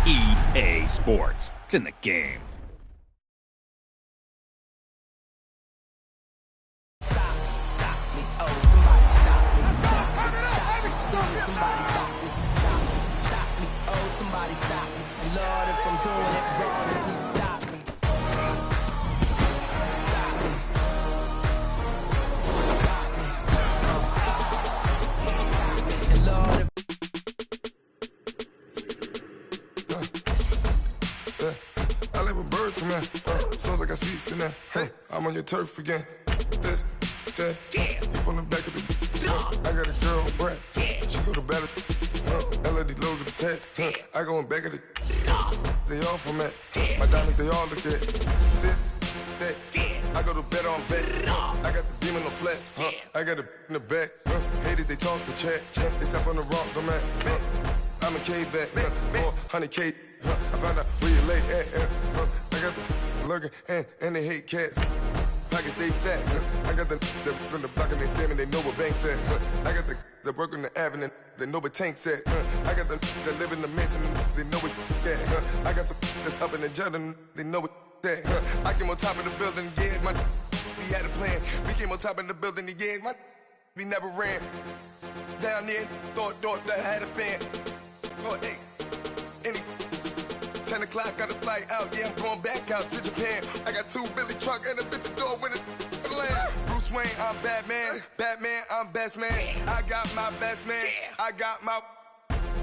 EA Sports. It's in the game. Somebody stop me. Lord, if I'm doing it wrong, please stop me. Stop me. Stop me. Stop me. And Lord, I live with birds come in. Sounds like I seats in there. Hey, I'm on your turf again. This, that. You from the back of the. I got a girl on Brad. She go to battle. LED logo the tag. I go in back of the. They all from that. My diamonds, they all look at. This, that. I go to bet on bet. I got the demon on flats. I got it in the back. Haters, they talk to chat. They step on the rock, the man. I'm a K-back. 400K. I found out where you lay at. I got the lurking and they hate cats. Pockets stay fat. I got the from the block and they spamming, they know what banks at. I got the work on the avenue, they know what tanks at. I got the live in the mansion, they know what that. I got some that's up in the Jordan, they know what that. I came on top of the building, yeah, my we had a plan. We came on top of the building, yeah, my we never ran. Down there, thought that I had a fan. Oh, hey, any 10 o'clock, got a flight out, yeah, I'm going back out to Japan. I got 2 Billy truck and a bitch door with a land. Bruce Wayne, I'm Batman. Batman, I'm best man. I got my best man. I got my.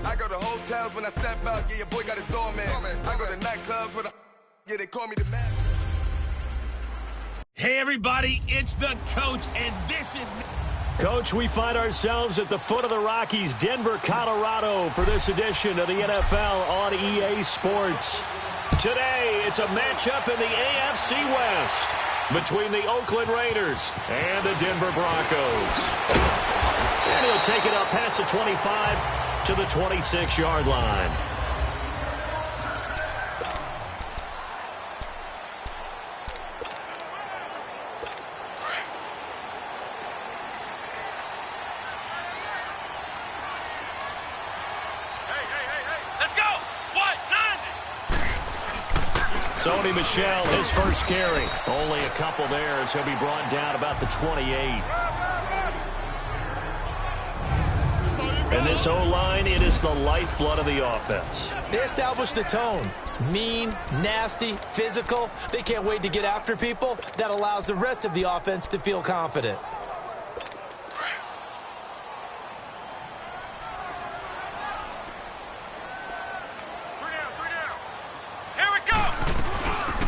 I go to hotels when I step out, yeah, your boy got a doorman. I go to nightclubs with a. Yeah, they call me the man. Hey, everybody, it's the coach, and this is... Coach, we find ourselves at the foot of the Rockies, Denver, Colorado, for this edition of the NFL on EA Sports. Today, it's a matchup in the AFC West between the Oakland Raiders and the Denver Broncos. And he'll take it up past the 25 to the 26-yard line. Sony Michel, his first carry. Only a couple there as he'll be brought down about the 28. And this O-line, it is the lifeblood of the offense. They establish the tone. Mean, nasty, physical. They can't wait to get after people. That allows the rest of the offense to feel confident.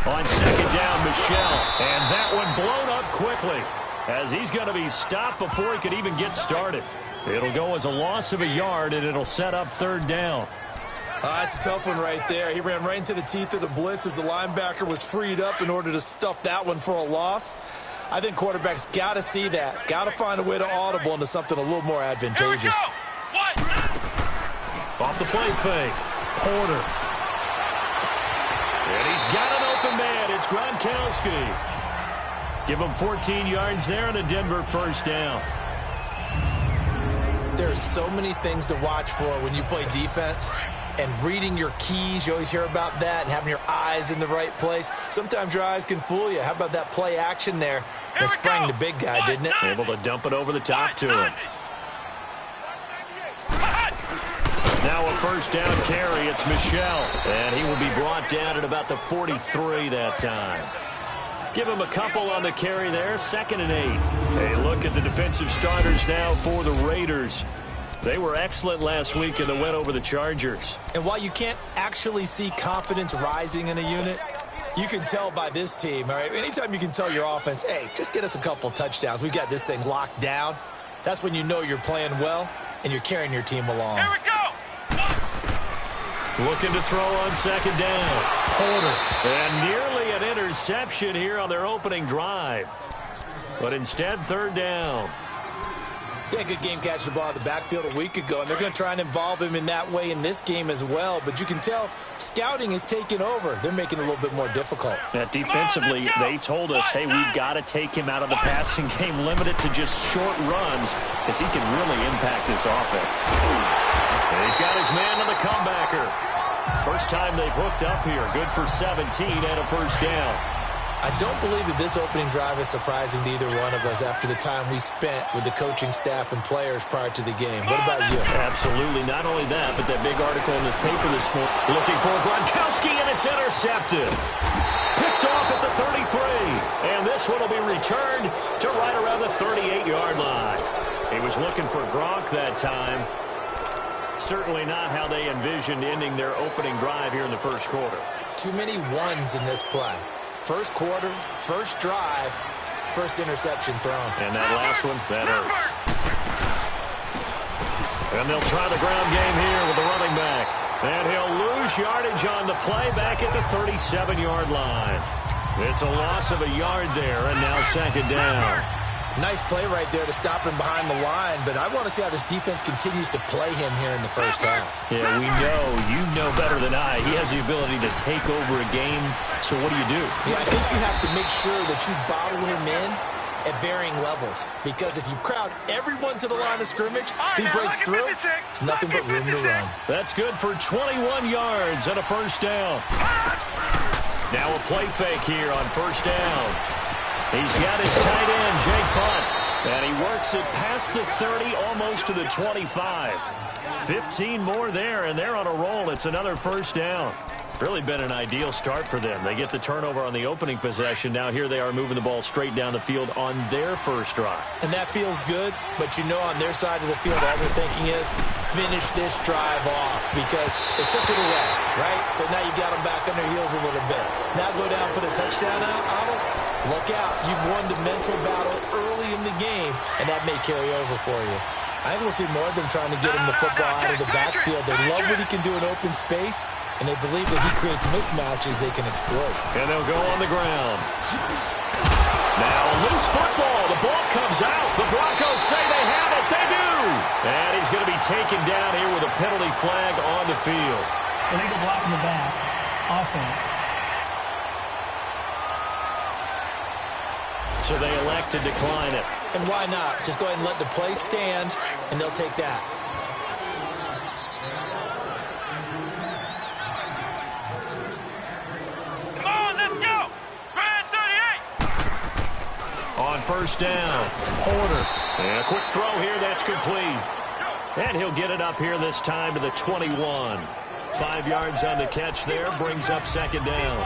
On second down, Michel. And that one blown up quickly as he's going to be stopped before he could even get started. It'll go as a loss of a yard, and it'll set up third down. That's a tough one right there. He ran right into the teeth of the blitz as the linebacker was freed up in order to stuff that one for a loss. I think quarterbacks got to see that. Got to find a way to audible into something a little more advantageous. Off the play fake. Porter. And he's got an open man. It's Gronkowski. Give him 14 yards there and a Denver first down. There's so many things to watch for when you play defense. And reading your keys, you always hear about that, and having your eyes in the right place. Sometimes your eyes can fool you. How about that play action there? That sprang the big guy, didn't it? Able to dump it over the top to him. Now a first down carry. It's Michel. And he will be brought down at about the 43 that time. Give him a couple on the carry there. 2nd and 8. Hey, look at the defensive starters now for the Raiders. They were excellent last week in the win over the Chargers. And while you can't actually see confidence rising in a unit, you can tell by this team, all right? Anytime you can tell your offense, hey, just get us a couple touchdowns. We got this thing locked down. That's when you know you're playing well and you're carrying your team along. Here we go. Looking to throw on second down. Porter. And nearly an interception here on their opening drive. But instead, third down. He had a good game catching the ball in the backfield a week ago, and they're going to try and involve him in that way in this game as well. But you can tell scouting is taking over. They're making it a little bit more difficult. Defensively, they told us, hey, we've got to take him out of the passing game, limit it to just short runs, because he can really impact this offense. And he's got his man on the comebacker. First time they've hooked up here. Good for 17 and a first down. I don't believe that this opening drive is surprising to either one of us after the time we spent with the coaching staff and players prior to the game. What about you? Absolutely. Not only that, but that big article in the paper this morning. Looking for Gronkowski, and it's intercepted. Picked off at the 33. And this one will be returned to right around the 38-yard line. He was looking for Gronk that time. Certainly not how they envisioned ending their opening drive here in the first quarter. Too many ones in this play. First quarter, first drive, first interception thrown. And that last one, that hurts. And they'll try the ground game here with the running back. And he'll lose yardage on the play back at the 37-yard line. It's a loss of a yard there, and now second down. Nice play right there to stop him behind the line, but I want to see how this defense continues to play him here in the first half. Yeah, we know. You know better than I. He has the ability to take over a game, so what do you do? Yeah, I think you have to make sure that you bottle him in at varying levels, because if you crowd everyone to the line of scrimmage, if he breaks through, it's nothing but room to run. That's good for 21 yards and a first down. Now a play fake here on first down. He's got his tight end, Jake Butt, and he works it past the 30, almost to the 25. 15 more there, and they're on a roll. It's another first down. Really been an ideal start for them. They get the turnover on the opening possession. Now here they are moving the ball straight down the field on their first drive. And that feels good, but you know on their side of the field all they're thinking is finish this drive off because they took it away, right? So now you got them back on their heels a little bit. Now go down, put a touchdown out on them. Look out. You've won the mental battle early in the game, and that may carry over for you. I think we'll see more of them trying to get him the football out of the backfield. They love what he can do in open space, and they believe that he creates mismatches they can exploit. And they'll go on the ground. Now a loose football. The ball comes out. The Broncos say they have it. They do. And he's going to be taken down here with a penalty flag on the field. Illegal block in the back. Offense. So they elect to decline it. And why not? Just go ahead and let the play stand, and they'll take that. Come on, let's go! Brad 38! On first down, Porter. And a quick throw here, that's complete. And he'll get it up here this time to the 21. 5 yards on the catch there, brings up second down.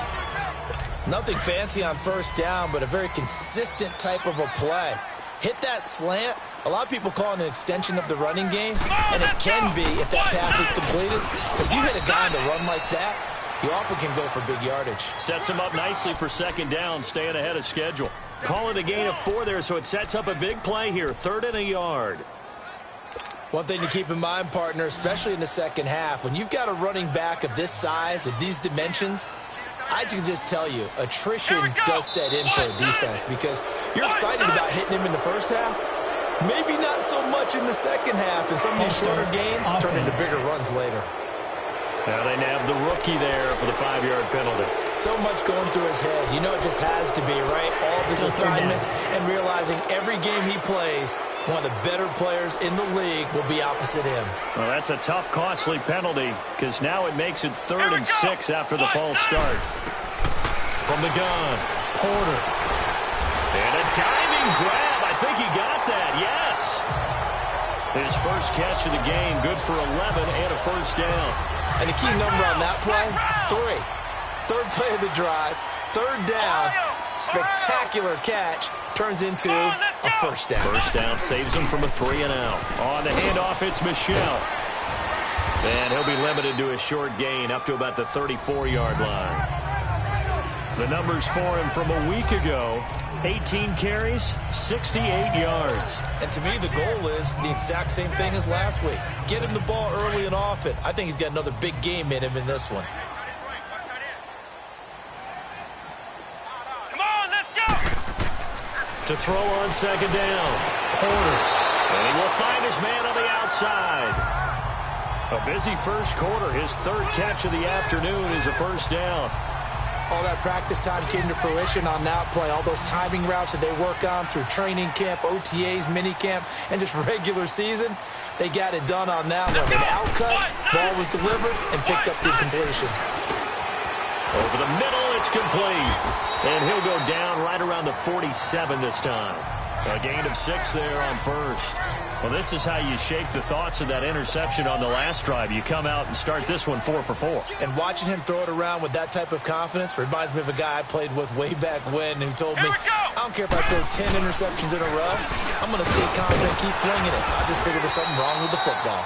Nothing fancy on first down, but a very consistent type of a play. Hit that slant. A lot of people call it an extension of the running game, and it can be if that pass is completed. Because you hit a guy on the run like that, he often can go for big yardage. Sets him up nicely for second down, staying ahead of schedule. Call it a gain of 4 there, so it sets up a big play here, 3rd and a yard. One thing to keep in mind, partner, especially in the second half, when you've got a running back of this size, of these dimensions, I can just tell you, attrition does set in for a defense because you're excited about hitting him in the first half. Maybe not so much in the second half, and some of these shorter gains turn into bigger runs later. Now they nab the rookie there for the 5-yard penalty. So much going through his head. You know it just has to be, right? All his assignments and realizing every game he plays, one of the better players in the league will be opposite him. Well, that's a tough, costly penalty because now it makes it 3rd and 6 after the false start. From the gun, Porter. And a diving grab. I think he got that, yes. His first catch of the game, good for 11 and a first down. And the key number on that play, 3. 3rd play of the drive, 3rd down, spectacular catch, turns into a first down. First down saves him from a 3 and out. On the handoff, it's Michel. And he'll be limited to a short gain up to about the 34-yard line. The numbers for him from a week ago, 18 carries, 68 yards. And to me, the goal is the exact same thing as last week. Get him the ball early and often. I think he's got another big game in him in this one. Come on, let's go! To throw on second down, Porter. And he will find his man on the outside. A busy first quarter. His 3rd catch of the afternoon is a first down. All that practice time came to fruition on that play. All those timing routes that they work on through training camp, OTAs, minicamp, and just regular season, they got it done on that one. An outcut, ball was delivered, and picked up the completion. Over the middle, it's complete. And he'll go down right around the 47 this time. A gain of 6 there on first. Well, this is how you shake the thoughts of that interception on the last drive. You come out and start this one 4 for 4. And watching him throw it around with that type of confidence reminds me of a guy I played with way back when who told me, I don't care if I throw 10 interceptions in a row. I'm going to stay confident, keep flinging it. I just figured there's something wrong with the football.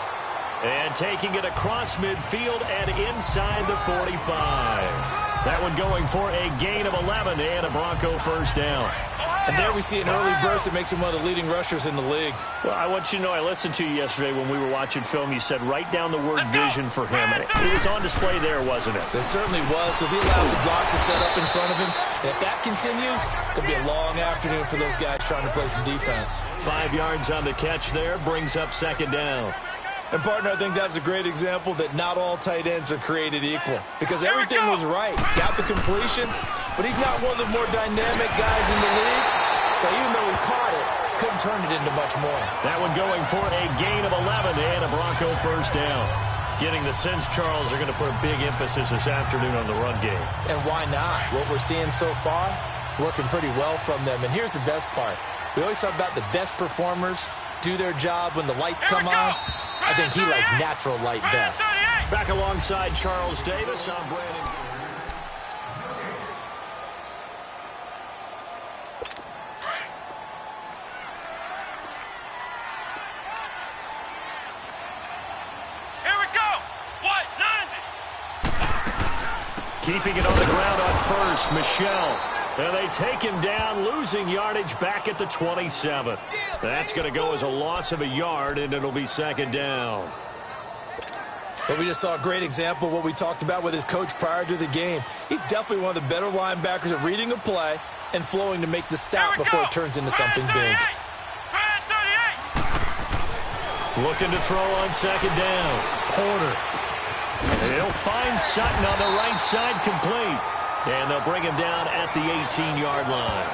And taking it across midfield and inside the 45. That one going for a gain of 11 and a Bronco first down. And there we see an early burst that makes him one of the leading rushers in the league. Well, I want you to know, I listened to you yesterday when we were watching film. You said write down the word vision for him. It was on display there, wasn't it? It certainly was, because he allows the blocks to set up in front of him. And if that continues, it could be a long afternoon for those guys trying to play some defense. 5 yards on the catch there, brings up second down. And, partner, I think that's a great example that not all tight ends are created equal. Because everything was right. Got the completion, but he's not one of the more dynamic guys in the league. So even though he caught it, couldn't turn it into much more. That one going for a gain of 11 and a Bronco first down. Getting the sense Charles are going to put a big emphasis this afternoon on the run game. And why not? What we're seeing so far, working pretty well from them. And here's the best part. We always talk about the best performers do their job when the lights come on. I think he likes natural light best. Back alongside Charles Davis, I'm Brandon. Here we go. What? 90. Keeping it on the ground on first, Michelle. And they take him down, losing yardage back at the 27. That's going to go as a loss of a yard, and it'll be second down. But we just saw a great example of what we talked about with his coach prior to the game. He's definitely one of the better linebackers at reading a play and flowing to make the stop before it turns into something big. Looking to throw on second down. Porter. He'll find Sutton on the right side, complete. And they'll bring him down at the 18-yard line.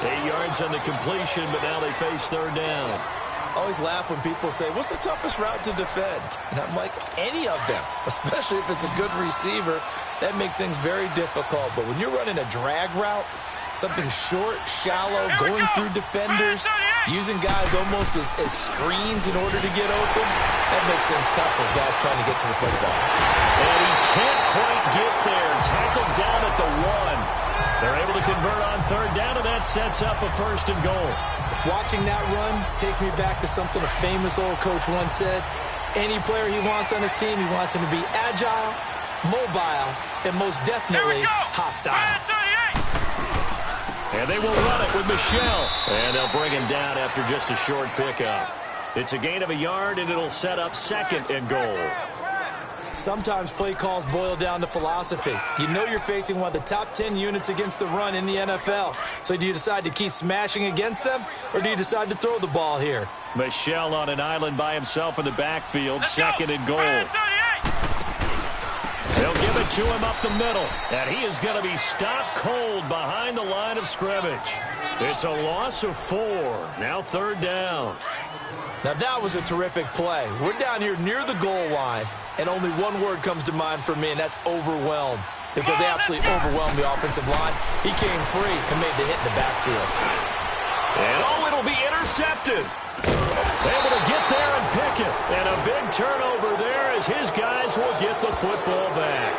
8 yards on the completion, but now they face third down. I always laugh when people say, what's the toughest route to defend? And I'm like, any of them, especially if it's a good receiver. That makes things very difficult. But when you're running a drag route, something short, shallow, going through defenders, using guys almost as screens in order to get open, that makes things tough for guys trying to get to the football. And he can't quite get there. Tackled down at the 1. They're able to convert on third down, and that sets up a first and goal. Watching that run takes me back to something a famous old coach once said. Any player he wants on his team, he wants him to be agile, mobile, and most definitely hostile. And they will run it with Michelle. And they'll bring him down after just a short pickup. It's a gain of a yard, and it'll set up second and goal. Sometimes play calls boil down to philosophy. You know you're facing one of the top 10 units against the run in the NFL. So do you decide to keep smashing against them, or do you decide to throw the ball here? Michelle on an island by himself in the backfield, second and goal. They'll give it to him up the middle, and he is going to be stopped cold behind the line of scrimmage. It's a loss of 4. Now third down. Now that was a terrific play. We're down here near the goal line, and only one word comes to mind for me, and that's overwhelmed. Because they absolutely overwhelmed the offensive line. He came free and made the hit in the backfield. And it'll be intercepted. Able to get there and pick it. And a big turnover there as his guys will get the football back.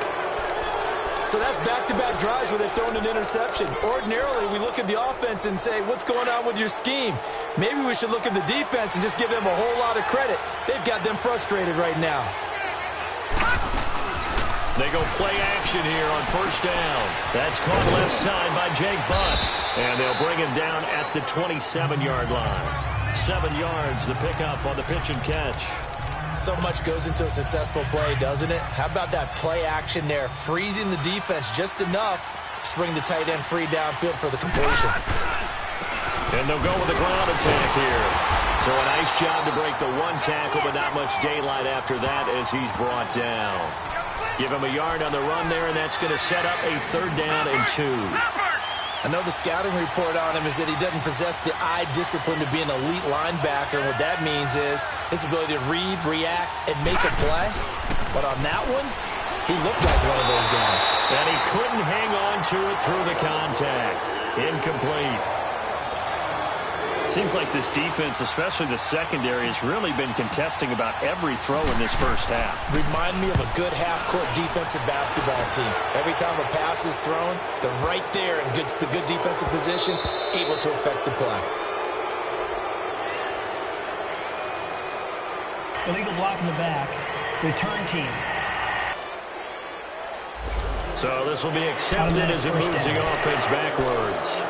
So that's back-to-back drives where they've thrown an interception. Ordinarily, we look at the offense and say, what's going on with your scheme? Maybe we should look at the defense and just give them a whole lot of credit. They've got them frustrated right now. They go play action here on first down. That's caught left side by Jake Butt. And they'll bring him down at the 27-yard line. 7 yards, the pickup on the pitch and catch. So much goes into a successful play, doesn't it? How about that play action there, freezing the defense just enough to bring the tight end free downfield for the completion. And they'll go with the ground attack here. So a nice job to break the one tackle, but not much daylight after that as he's brought down. Give him a yard on the run there, and that's going to set up a 3rd down and 2. I know the scouting report on him is that he doesn't possess the eye discipline to be an elite linebacker. And what that means is his ability to read, react, and make a play. But on that one, he looked like one of those guys. And he couldn't hang on to it through the contact. Incomplete. Seems like this defense, especially the secondary, has really been contesting about every throw in this first half. Remind me of a good half-court defensive basketball team. Every time a pass is thrown, they're right there in the good defensive position, able to affect the play. Illegal block in the back. Return team. So this will be accepted as it moves the offense backwards.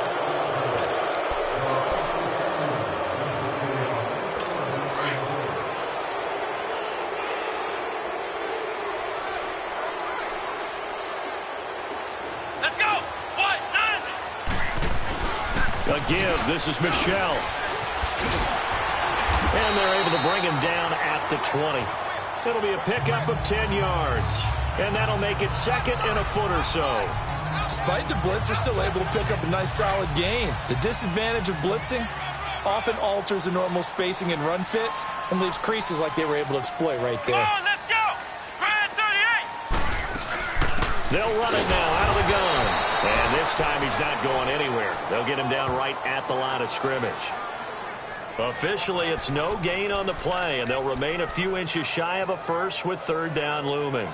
A give. This is Michelle. And they're able to bring him down at the 20. It'll be a pickup of 10 yards. And that'll make it 2nd and a foot or so. Despite the blitz, they're still able to pick up a nice, solid gain. The disadvantage of blitzing often alters the normal spacing and run fits and leaves creases like they were able to exploit right there. Come on, let's go! Grand 38! They'll run it now out of the gun. And this time he's not going anywhere. They'll get him down right at the line of scrimmage. Officially, it's no gain on the play, and they'll remain a few inches shy of a first with 3rd down looming.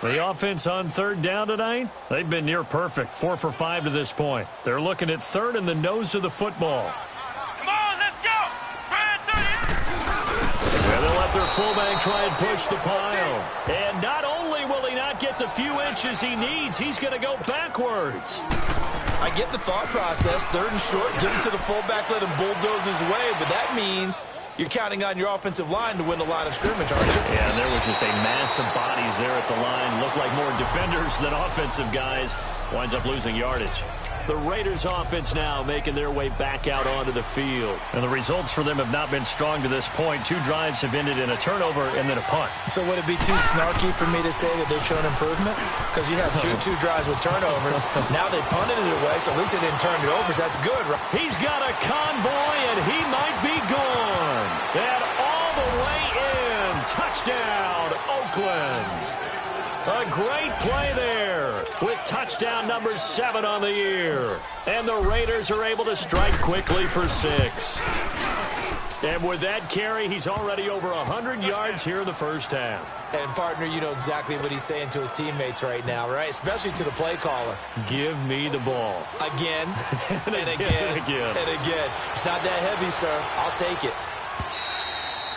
The offense on 3rd down tonight, they've been near perfect, 4 for 5 to this point. They're looking at 3rd in the nose of the football. Come on, let's go! Grand 38! And they'll let their fullback try and push the pile. And not only will he not get the few inches he needs, he's going to go backwards. I get the thought process. 3rd and short, give him to the fullback, let him bulldoze his way. But that means you're counting on your offensive line to win the line of scrimmage, aren't you? Yeah, and there was just a mass of bodies there at the line. Looked like more defenders than offensive guys. Winds up losing yardage. The Raiders offense now making their way back out onto the field. And the results for them have not been strong to this point. 2 drives have ended in a turnover and then a punt. So would it be too snarky for me to say that they've shown improvement? Because you have two drives with turnovers. Now they punted it away, so at least they didn't turn it over. So that's good, right? He's got a convoy, and he might be gone. And all the way in. Touchdown, Oakland. A great play there with touchdown number 7 on the year. And the Raiders are able to strike quickly for 6. And with that carry, he's already over 100 yards here in the first half. And, partner, you know exactly what he's saying to his teammates right now, right? Especially to the play caller. Give me the ball. Again, and again, and again. It's not that heavy, sir. I'll take it.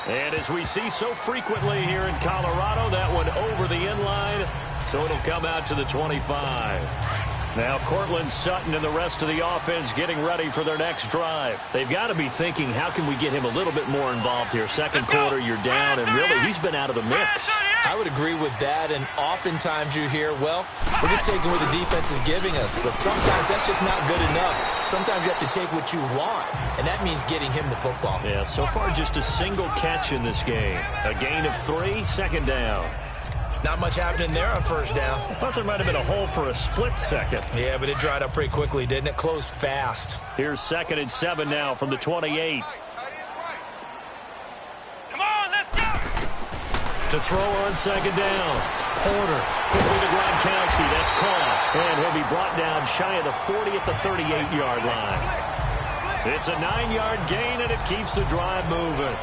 And as we see so frequently here in Colorado, that one over the end line, so it'll come out to the 25. Now Cortland Sutton and the rest of the offense getting ready for their next drive. They've got to be thinking, how can we get him a little bit more involved here? Second quarter, you're down, and really, he's been out of the mix. I would agree with that, and oftentimes you hear, well, we're just taking what the defense is giving us, but sometimes that's just not good enough. Sometimes you have to take what you want, and that means getting him the football. Yeah, so far just a single catch in this game. A gain of 3, 2nd down. Not much happening there on 1st down. I thought there might have been a hole for a split second. Yeah, but it dried up pretty quickly, didn't it? Closed fast. Here's 2nd and 7 now from the 28. Come on, let's go! To throw on 2nd down. Porter quickly to Gronkowski. That's caught. And he'll be brought down shy of the 40 at the 38-yard line. It's a 9-yard gain, and it keeps the drive moving.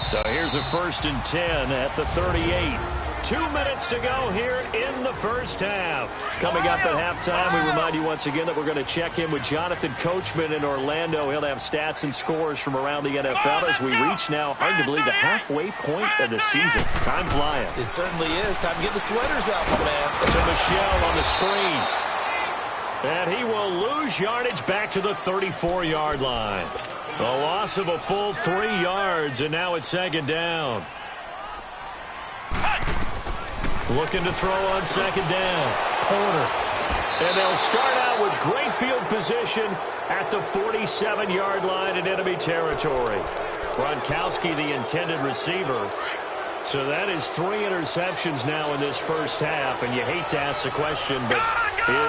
So here's a 1st and 10 at the 38. 2 minutes to go here in the first half. Coming up at halftime, we remind you once again that we're going to check in with Jonathan Coachman in Orlando. He'll have stats and scores from around the NFL as we reach now, hard to believe, the halfway point of the season. Time flying. It certainly is. Time to get the sweaters out, my man. To Michelle on the screen. And he will lose yardage back to the 34-yard line. A loss of a full 3 yards, and now it's 2nd down. Looking to throw on 2nd down. Porter. And they'll start out with great field position at the 47-yard line in enemy territory. Gronkowski, the intended receiver. So that is 3 interceptions now in this first half, and you hate to ask the question, but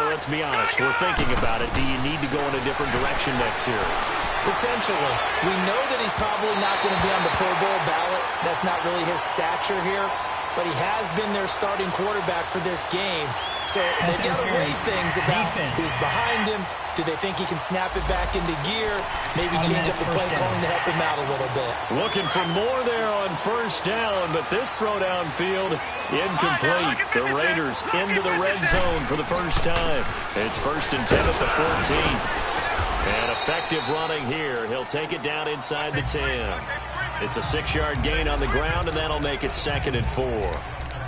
let's be honest, we're thinking about it. Do you need to go in a different direction next series? Potentially. We know that he's probably not going to be on the Pro Bowl ballot. That's not really his stature here, but he has been their starting quarterback for this game. So they've got to weigh things about who's behind him. Do they think he can snap it back into gear? Maybe change up the play calling to help him out a little bit. Looking for more there on first down, but this throw downfield incomplete. The Raiders into the red zone for the first time. It's 1st and 10 at the 14. And effective running here. He'll take it down inside the 10. It's a 6-yard gain on the ground, and that'll make it 2nd and 4.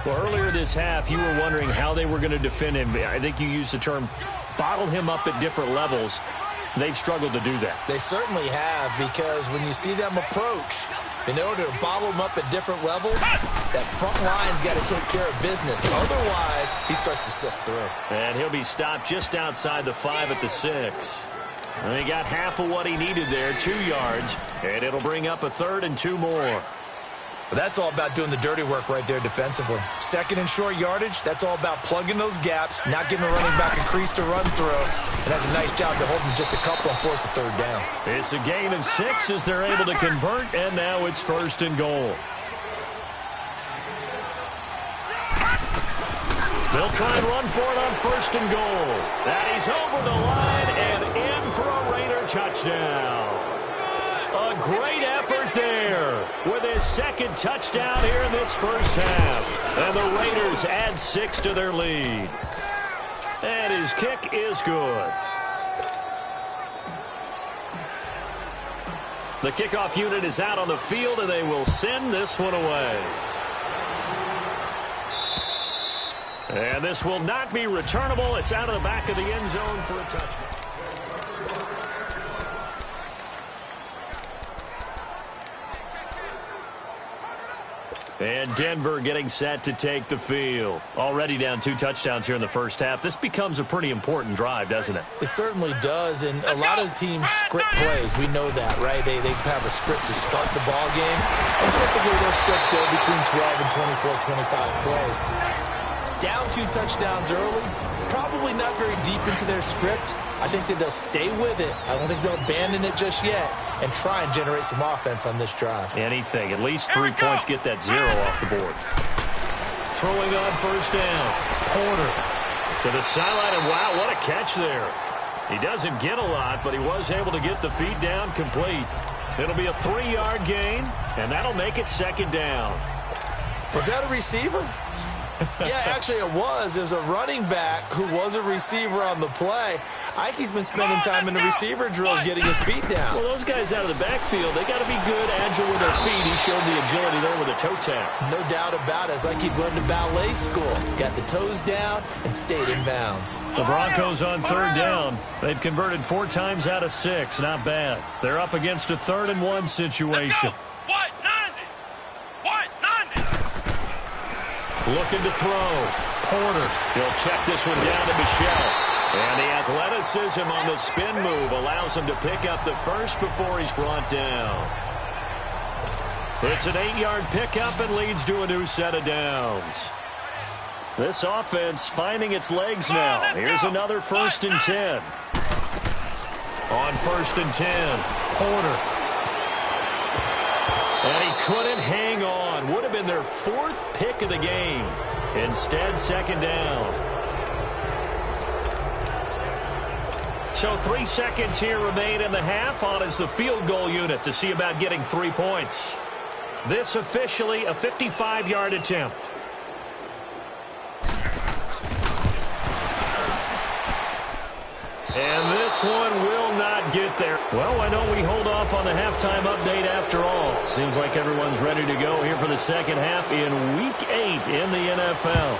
Well, earlier this half, you were wondering how they were going to defend him. I think you used the term bottle him up at different levels. They've struggled to do that. They certainly have, because when you see them approach, in order to bottle him up at different levels, that front line's got to take care of business. Otherwise, he starts to sift through. And he'll be stopped just outside the 5 at the 6. And he got half of what he needed there, 2 yards, and it'll bring up a 3rd and 2 more. But that's all about doing the dirty work right there defensively. 2nd and short yardage, that's all about plugging those gaps, not giving a running back a crease to run through. And that's a nice job to hold him just a couple and force a 3rd down. It's a gain of 6 as they're able to convert, and now it's 1st and goal. They'll try and run for it on 1st and goal. And he's over the line and in for a Raider touchdown. A great effort there with his 2nd touchdown here in this first half. And the Raiders add 6 to their lead. And his kick is good. The kickoff unit is out on the field, and they will send this one away. And this will not be returnable. It's out of the back of the end zone for a touchdown. And Denver getting set to take the field. Already down 2 touchdowns here in the first half. This becomes a pretty important drive, doesn't it? It certainly does, and a lot of teams script plays. We know that, right? They have a script to start the ball game, and typically those scripts go between 12 and 24, 25 plays. Down 2 touchdowns early, probably not very deep into their script. I think that they'll stay with it. I don't think they'll abandon it just yet and try and generate some offense on this drive. Anything. At least 3 points get that 0 off the board. Throwing on first down. Porter to the sideline, and wow, what a catch there. He doesn't get a lot, but he was able to get the feet down complete. It'll be a 3-yard gain, and that'll make it 2nd down. Was that a receiver? Yeah, actually it was. It was a running back who was a receiver on the play. I think he's been spending time in the receiver drills getting his feet down. Well, those guys out of the backfield, they got to be good, agile with their feet. He showed the agility there with a toe tap. No doubt about it. It's like he'd learned to ballet school. Got the toes down and stayed in bounds. The Broncos on 3rd down. They've converted 4 times out of 6. Not bad. They're up against a 3rd and 1 situation. Looking to throw. Porter. He'll check this one down to Michelle. And the athleticism on the spin move allows him to pick up the first before he's brought down. It's an 8-yard pickup and leads to a new set of downs. This offense finding its legs now. Here's another 1st and 10. On 1st and 10, Porter. And he couldn't hang on. Would have been their 4th pick of the game. Instead, 2nd down. So 3 seconds here remain in the half. On is the field goal unit to see about getting 3 points. This officially a 55-yard attempt. And this one will not get there. Well, why don't we hold off on the halftime update after all? Seems like everyone's ready to go here for the second half in Week 8 in the NFL.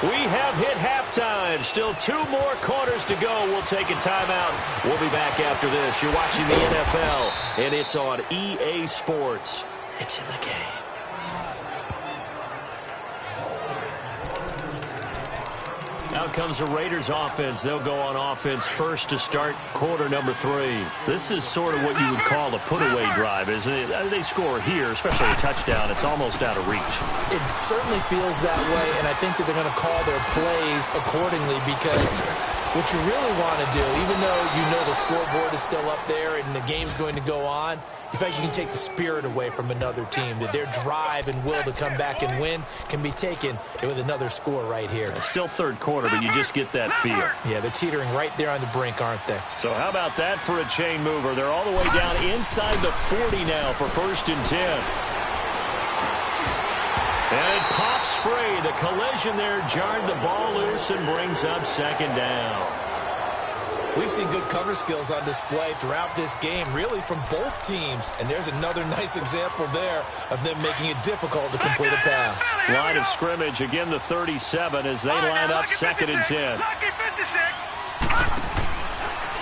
We have hit halftime. Still 2 more quarters to go. We'll take a timeout. We'll be back after this. You're watching the NFL, and it's on EA Sports. It's in the game. Out comes the Raiders offense. They'll go on offense first to start quarter number 3. This is sort of what you would call a put-away drive, isn't it? They score here, especially a touchdown. It's almost out of reach. It certainly feels that way, and I think that they're going to call their plays accordingly because what you really want to do, even though you know the scoreboard is still up there and the game's going to go on, in fact, you can take the spirit away from another team, that their drive and will to come back and win can be taken with another score right here. It's still third quarter, but you just get that feel. Yeah, they're teetering right there on the brink, aren't they? So how about that for a chain mover? They're all the way down inside the 40 now for 1st and 10. And it pops free. The collision there jarred the ball loose and brings up 2nd down. We've seen good cover skills on display throughout this game, really from both teams. And there's another nice example there of them making it difficult to complete a pass. Line of scrimmage, again the 37 as they line up 2nd and 10.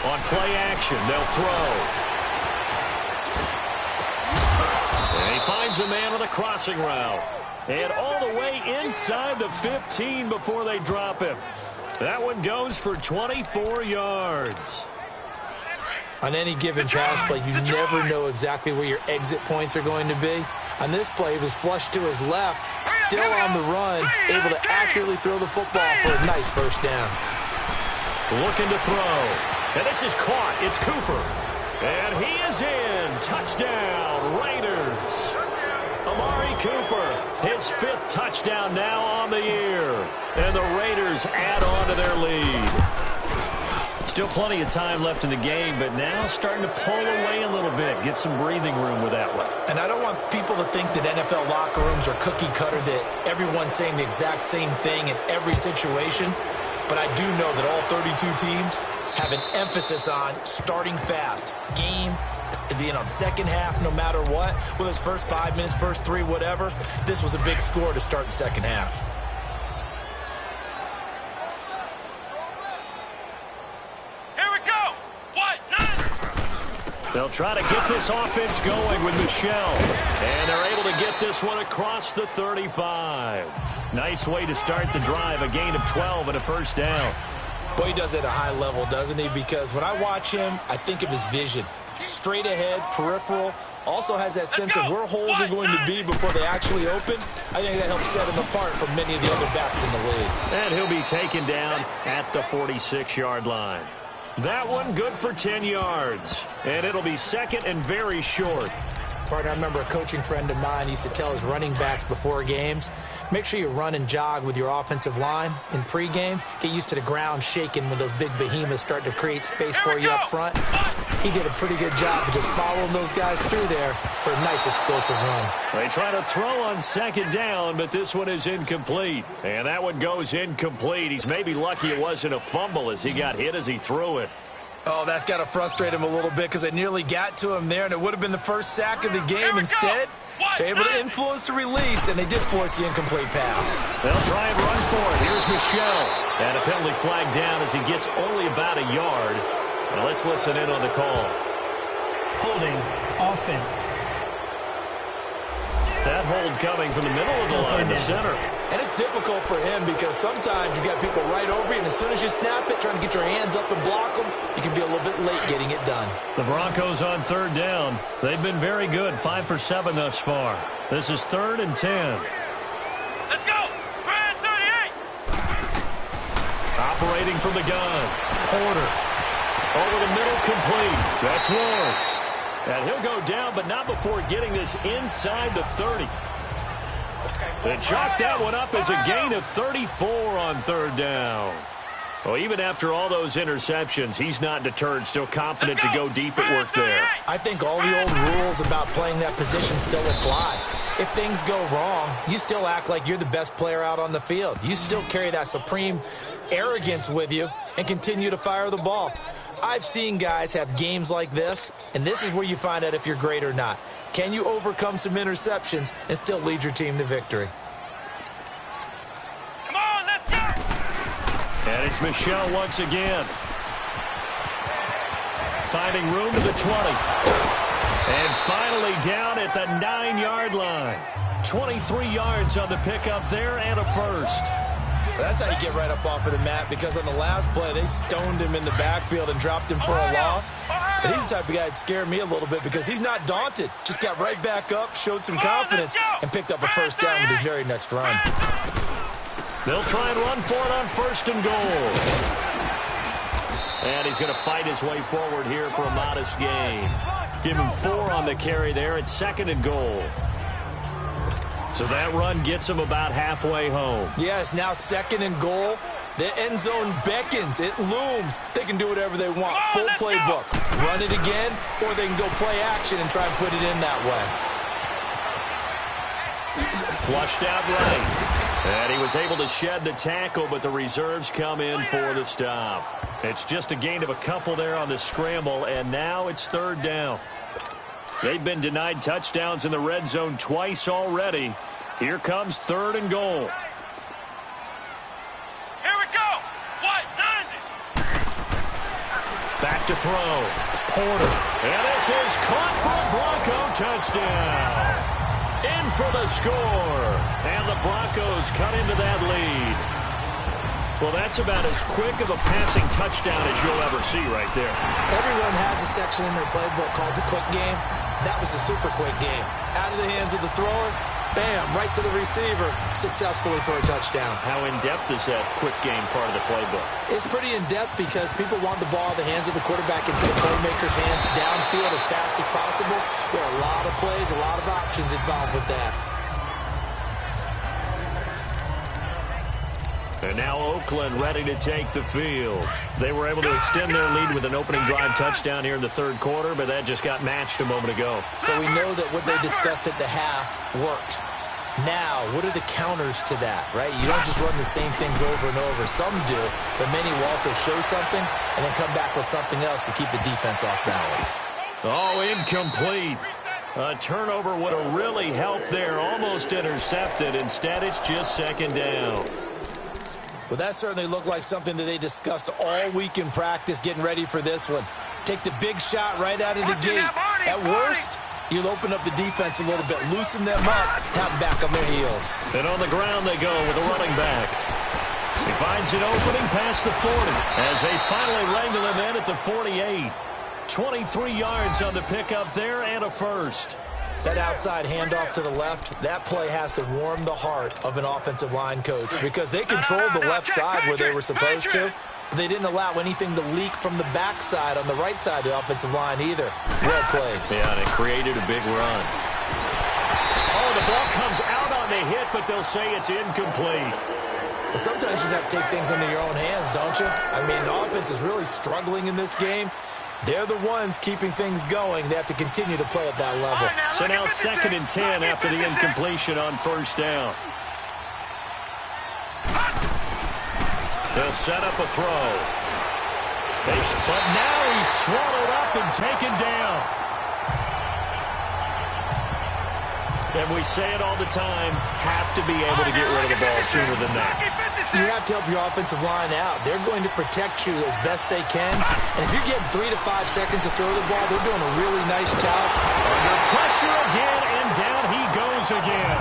On play action, they'll throw. And he finds a man on the crossing route. And all the way inside the 15 before they drop him. That one goes for 24 yards. On any given pass play, you never know exactly where your exit points are going to be. On this play, he was flushed to his left, still on the run, able to accurately throw the football for a nice 1st down. Looking to throw. And this is caught. It's Cooper. And he is in. Touchdown, Raiders. Amari Cooper, his 5th touchdown now on the year. And the Raiders add on to their lead. Still plenty of time left in the game, but now starting to pull away a little bit. Get some breathing room with that one. And I don't want people to think that NFL locker rooms are cookie cutter, that everyone's saying the exact same thing in every situation. But I do know that all 32 teams have an emphasis on starting fast. Game, second half, no matter what, whether it's first 5 minutes, first 3, whatever, this was a big score to start the second half. Here we go. What? They'll try to get this offense going with Michel. And they're able to get this one across the 35. Nice way to start the drive, a gain of 12 and a 1st down. Boy, he does it at a high level, doesn't he? Because when I watch him, I think of his vision. Straight ahead, peripheral, also has that sense of where holes are going to be before they actually open. I think that helps set him apart from many of the other backs in the league. And he'll be taken down at the 46-yard line. That one good for 10 yards. And it'll be 2nd and very short. Partner, I remember a coaching friend of mine used to tell his running backs before games, make sure you run and jog with your offensive line in pregame. Get used to the ground shaking when those big behemoths start to create space for you up front. He did a pretty good job of just following those guys through there for a nice explosive run. They try to throw on 2nd down, but this one is incomplete. And that one goes incomplete. He's maybe lucky it wasn't a fumble as he got hit as he threw it. Oh, that's got to frustrate him a little bit because it nearly got to him there, and it would have been the first sack of the game. Instead, they're able to influence the release, and they did force the incomplete pass. They'll try and run for it. Here's Michel. And a penalty flag down as he gets only about a yard. Now let's listen in on the call. Holding, offense. That hold coming from the middle of the line to center. And it's difficult for him because sometimes you've got people right over you, and as soon as you snap it, trying to get your hands up and block them, you can be a little bit late getting it done. The Broncos on 3rd down. They've been very good, 5 for 7 thus far. This is 3rd and 10. Let's go. Brand 38. Operating from the gun. Porter. Over the middle, complete. That's Ward. And he'll go down, but not before getting this inside the 30. They chalk that one up as a gain of 34 on 3rd down. Well, even after all those interceptions, he's not deterred, still confident to go deep at work there. I think all the old rules about playing that position still apply. If things go wrong, you still act like you're the best player out on the field. You still carry that supreme arrogance with you and continue to fire the ball. I've seen guys have games like this, and this is where you find out if you're great or not. Can you overcome some interceptions and still lead your team to victory? Come on, let's go. And it's Michel once again. Finding room to the 20. And finally down at the 9-yard line. 23 yards on the pickup there and a 1st. That's how you get right up off of the mat, because on the last play, they stoned him in the backfield and dropped him for a loss. But he's the type of guy that scared me a little bit because he's not daunted. Just got right back up, showed some confidence, and picked up a first down with his very next run. They'll try and run for it on 1st and goal. And he's going to fight his way forward here for a modest gain. Give him 4 on the carry there at 2nd and goal. So that run gets him about halfway home. Yeah, it's now 2nd and goal. The end zone beckons. It looms. They can do whatever they want. Full playbook. Run it again, or they can go play action and try and put it in that way. Flushed out right. And he was able to shed the tackle, but the reserves come in for the stop. It's just a gain of a couple there on the scramble, and now it's 3rd down. They've been denied touchdowns in the red zone twice already. Here comes 3rd and goal. Here we go. What? 90. Back to throw. Porter. And this is caught for a Bronco touchdown. In for the score. And the Broncos cut into that lead. Well, that's about as quick of a passing touchdown as you'll ever see right there. Everyone has a section in their playbook called the quick game. That was a super quick game. Out of the hands of the thrower, bam, right to the receiver, successfully for a touchdown. How in-depth is that quick game part of the playbook? It's pretty in-depth because people want the ball in the hands of the quarterback into the playmaker's hands downfield as fast as possible. There are a lot of plays, a lot of options involved with that. And now Oakland ready to take the field. They were able to extend their lead with an opening drive touchdown here in the 3rd quarter, but that just got matched a moment ago. So we know that what they discussed at the half worked. Now, what are the counters to that, right? You don't just run the same things over and over. Some do, but many will also show something and then come back with something else to keep the defense off balance. Oh, incomplete. A turnover would have really helped there. Almost intercepted. Instead, it's just 2nd down. Well, that certainly looked like something that they discussed all week in practice getting ready for this one. Take the big shot right out of the gate. At worst, you'll open up the defense a little bit, loosen them up, have them back on their heels. And on the ground they go with a running back. He finds an opening past the 40 as they finally wrangle him in at the 48. 23 yards on the pickup there and a first. That outside handoff to the left, that play has to warm the heart of an offensive line coach because they controlled the left side where they were supposed to, but they didn't allow anything to leak from the backside on the right side of the offensive line either. Well played. Yeah, and it created a big run. Oh, the ball comes out on the hit, but they'll say it's incomplete. Well, sometimes you just have to take things into your own hands, don't you? I mean, the offense is really struggling in this game. They're the ones keeping things going. They have to continue to play at that level. So now 2nd and 10 after the incompletion on 1st down. They'll set up a throw. But now he's swallowed up and taken down. And we say it all the time, have to be able to get rid of the ball sooner than that. You have to help your offensive line out. They're going to protect you as best they can. And if you're getting 3 to 5 seconds to throw the ball, they're doing a really nice job. Under pressure again, and down he goes again.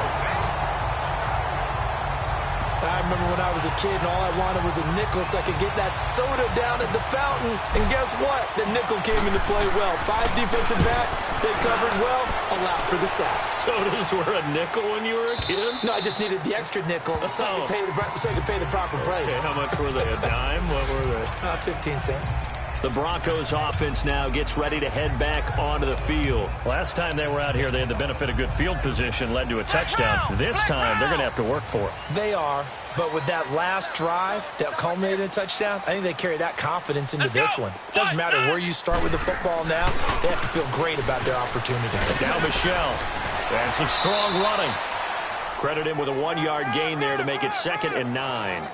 I remember when I was a kid and all I wanted was a nickel so I could get that soda down at the fountain. And guess what? The nickel came into play well. 5 defensive backs, they covered well, allowed for the sacks. Sodas were a nickel when you were a kid? No, I just needed the extra nickel so I could pay the proper price. Okay, how much were they? A dime? What were they? 15 cents. The Broncos offense now gets ready to head back onto the field. Last time they were out here, they had the benefit of good field position, led to a touchdown. This time, they're going to have to work for it. They are, but with that last drive that culminated in a touchdown, I think they carry that confidence into this one. It doesn't matter where you start with the football now. They have to feel great about their opportunity. Now Michelle, and some strong running. Credit him with a 1-yard gain there to make it 2nd and 9.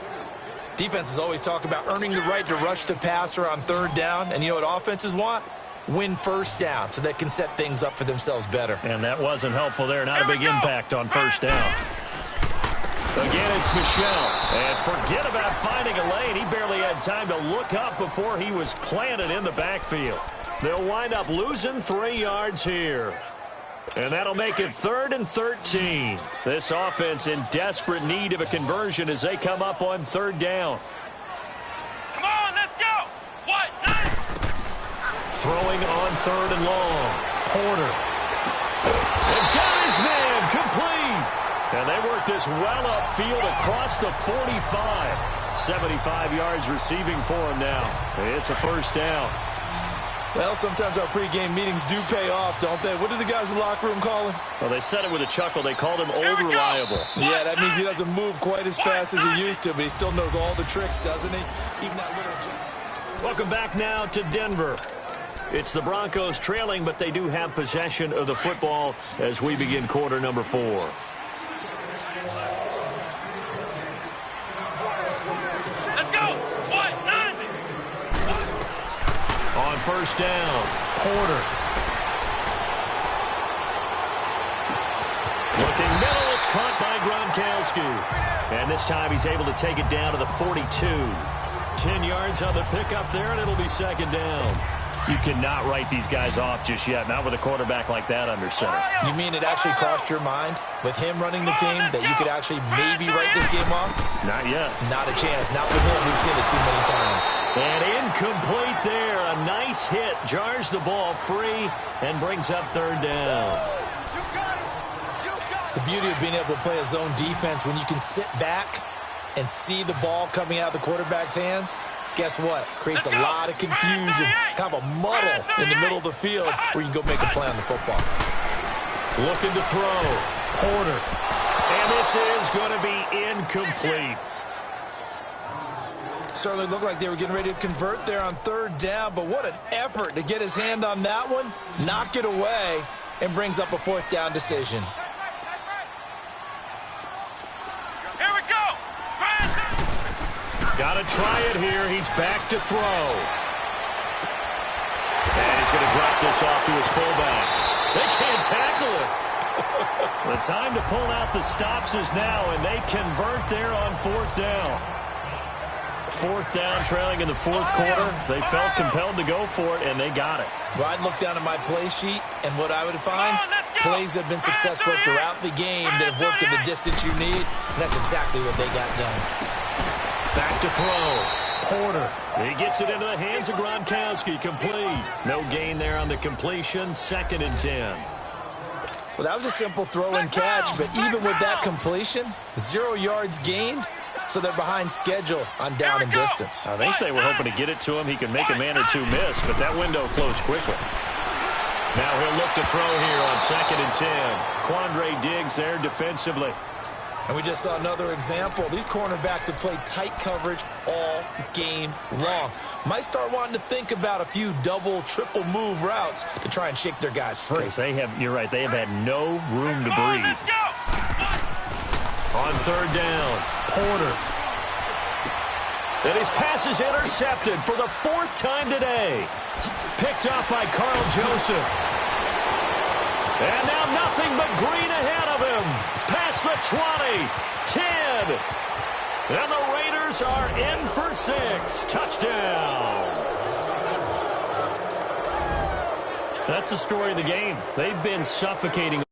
Defenses always talk about earning the right to rush the passer on 3rd down. And you know what offenses want? Win 1st down so they can set things up for themselves better. And that wasn't helpful there. Not a big impact on 1st down. Again, it's Michelle. And forget about finding a lane. He barely had time to look up before he was planted in the backfield. They'll wind up losing 3 yards here. And that'll make it 3rd and 13. This offense in desperate need of a conversion as they come up on 3rd down. Come on, let's go. What? Nice. Throwing on 3rd and long. Porter. And got his man complete. And they work this well upfield across the 45. 75 yards receiving for him now. It's a 1st down. Well, sometimes our pregame meetings do pay off, don't they? What do the guys in the locker room call him? Well, they said it with a chuckle. They called him old reliable. Yeah, that means he doesn't move quite as fast as he used to, but he still knows all the tricks, doesn't he? Even that little jump. Welcome back now to Denver. It's the Broncos trailing, but they do have possession of the football as we begin quarter number 4. Let's go. What? 90. On 1st down, Porter. Looking middle, it's caught by Gronkowski. And this time he's able to take it down to the 42. 10 yards on the pickup there, and it'll be 2nd down. You cannot write these guys off just yet, not with a quarterback like that under center. You mean it actually crossed your mind with him running the team that you could actually maybe write this game off? Not yet. Not a chance. Not with him. We've seen it too many times. And incomplete there. A nice hit. Jars the ball free and brings up 3rd down. The beauty of being able to play a zone defense when you can sit back and see the ball coming out of the quarterback's hands, guess what? Creates a lot of confusion, kind of a muddle in the middle of the field where you can go make a play on the football. Looking to throw. Porter. And this is going to be incomplete. Certainly looked like they were getting ready to convert there on 3rd down, but what an effort to get his hand on that one, knock it away, and brings up a 4th down decision. Here we go. Got to try it here. He's back to throw. And he's going to drop this off to his fullback. They can't tackle it. The time to pull out the stops is now, and they convert there on 4th down. 4th down, trailing in the 4th quarter. They felt compelled to go for it, and they got it. Well, I'd look down at my play sheet, and what I would find, plays have been successful throughout the game that have worked in the distance you need, and that's exactly what they got done. Back to throw. Porter. He gets it into the hands of Gronkowski. Complete. No gain there on the completion. 2nd and 10. Well, that was a simple throw and catch, but even with that completion, 0 yards gained, so they're behind schedule on down and distance. I think they were hoping to get it to him. He could make a man or two miss, but that window closed quickly. Now he'll look to throw here on 2nd and 10. Quandre Diggs there defensively. And we just saw another example. These cornerbacks have played tight coverage all game long. Might start wanting to think about a few double, triple move routes to try and shake their guys free. They have, you're right, they have had no room to breathe. On 3rd down, Porter. And his pass is intercepted for the 4th time today. Picked up by Carl Joseph. And now nothing but green ahead of him. Past the 20, 10. And the Raiders are in for 6. Touchdown. That's the story of the game. They've been suffocating.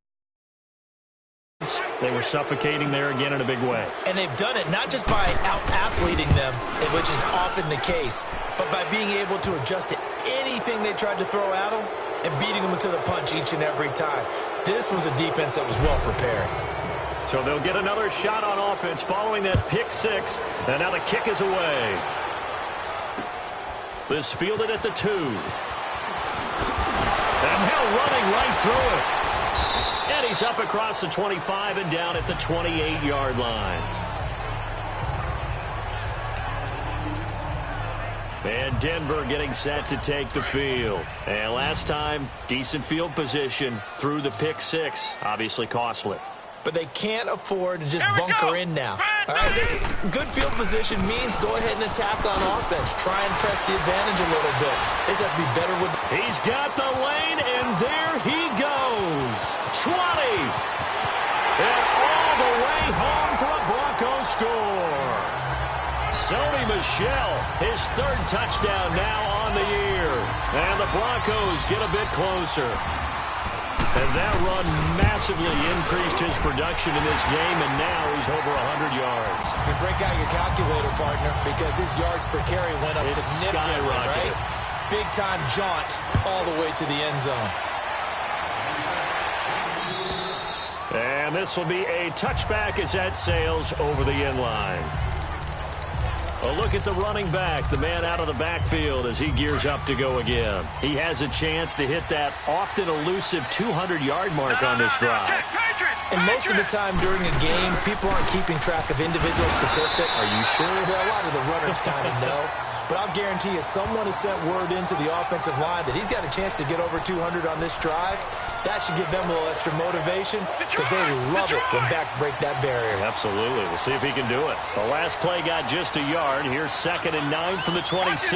They were suffocating there again in a big way. And they've done it not just by out-athleting them, which is often the case, but by being able to adjust to anything they tried to throw at them and beating them to the punch each and every time. This was a defense that was well prepared. So they'll get another shot on offense following that pick 6. And now the kick is away. This fielded at the 2. And now running right through it. And he's up across the 25 and down at the 28-yard line. And Denver getting set to take the field. And last time, decent field position through the pick 6. Obviously costly. But they can't afford to just bunker in now. All right? Good field position means go ahead and attack on offense. Try and press the advantage a little bit. They just have to be better with. He's got the lane, and there he goes. 20. And all the way home for a Broncos score. Sony Michel, his 3rd touchdown now on the year. And the Broncos get a bit closer. And that run massively increased his production in this game, and now he's over 100 yards. You break out your calculator, partner, because his yards per carry went up significantly, right? Big-time jaunt all the way to the end zone. And this will be a touchback as that sails over the end line. A look at the running back, the man out of the backfield as he gears up to go again. He has a chance to hit that often elusive 200-yard mark on this drive. And most of the time during a game, people aren't keeping track of individual statistics. Are you sure? Well, a lot of the runners kind of know. But I'll guarantee you someone has sent word into the offensive line that he's got a chance to get over 200 on this drive. That should give them a little extra motivation because they love it when backs break that barrier. Absolutely. We'll see if he can do it. The last play got just a yard. Here's 2nd and 9 from the 26.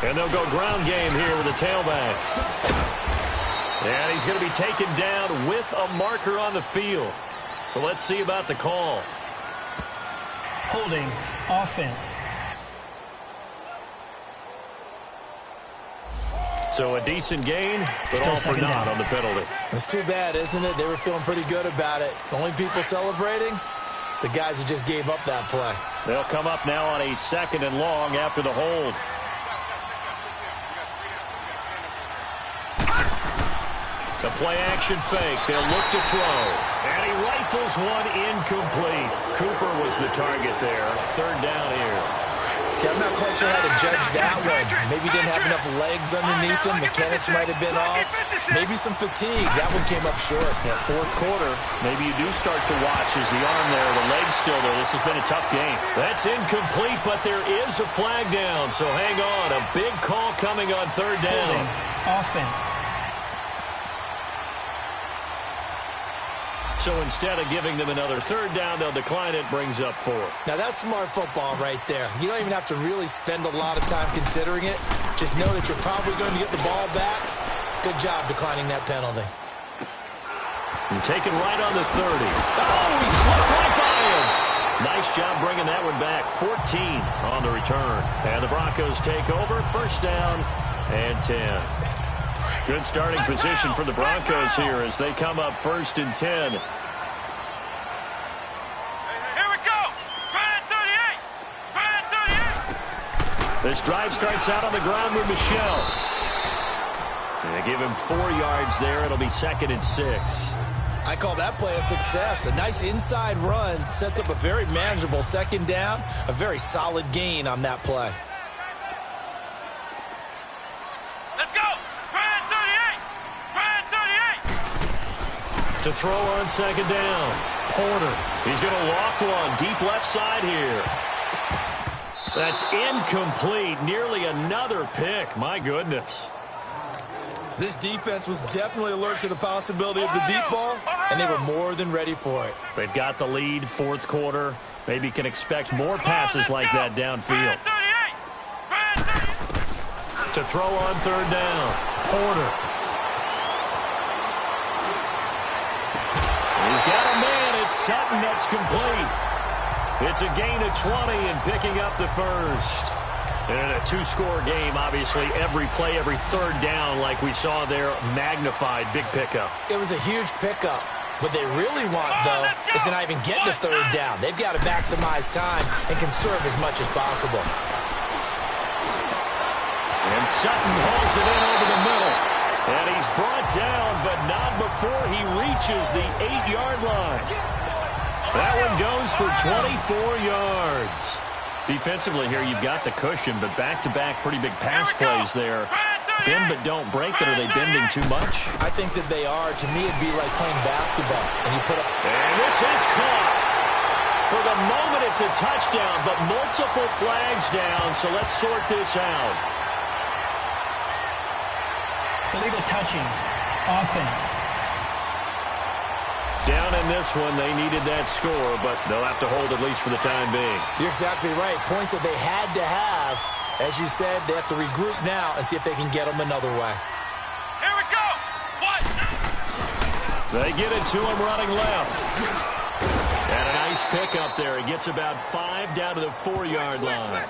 And they'll go ground game here with a tailback. And he's going to be taken down with a marker on the field. So let's see about the call. Holding offense. So a decent gain, but Still all for naught on the penalty. It's too bad, isn't it? They were feeling pretty good about it. The only people celebrating, the guys who just gave up that play. They'll come up now on a 2nd and long after the hold. The play-action fake. They'll look to throw. And he rifles one incomplete. Cooper was the target there. 3rd down here. Okay, I'm not quite sure how to judge that one. Maybe he didn't have enough legs underneath him. Mechanics might have been off. Maybe some fatigue. That one came up short. Yeah, 4th quarter. Maybe you do start to watch as the arm there, the leg's still there. This has been a tough game. That's incomplete, but there is a flag down. So hang on. A big call coming on 3rd down. Holding offense. So instead of giving them another 3rd down, they'll decline it, brings up 4. Now, that's smart football right there. You don't even have to really spend a lot of time considering it. Just know that you're probably going to get the ball back. Good job declining that penalty. And taken right on the 30. Oh, he slipped right by him. Nice job bringing that one back. 14 on the return. And the Broncos take over. 1st down and 10. Good starting position for the Broncos here as they come up 1st and 10. Here we go. Right at 38. Right at 38. This drive starts out on the ground with Michel. And they give him 4 yards there. It'll be 2nd and 6. I call that play a success. A nice inside run sets up a very manageable 2nd down. A very solid gain on that play. To throw on 2nd down. Porter. He's going to loft one. Deep left side here. That's incomplete. Nearly another pick. My goodness. This defense was definitely alert to the possibility of the deep ball, and they were more than ready for it. They've got the lead, 4th quarter. Maybe can expect more passes like that downfield. To throw on 3rd down. Porter. He's got a man. It's Sutton that's complete. It's a gain of 20 and picking up the 1st. And in a 2-score game, obviously, every play, every 3rd down, like we saw there, magnified. Big pickup. It was a huge pickup. What they really want, though, is to not even get to 3rd down. They've got to maximize time and conserve as much as possible. And Sutton hauls it in over the middle. And he's brought down, but not before he reaches the 8-yard line. That one goes for 24 yards. Defensively here, you've got the cushion, but back-to-back pretty big pass plays there. Bend but don't break, but are they bending too much? I think that they are. To me, it'd be like playing basketball. And you put up... And this is caught. For the moment, it's a touchdown, but multiple flags down, so let's sort this out. Illegal touching. Offense. Down in this one, they needed that score, but they'll have to hold at least for the time being. You're exactly right. Points that they had to have. As you said, they have to regroup now and see if they can get them another way. Here we go. What? They get it to him running left. And a nice pick up there. He gets about 5 down to the 4-yard line.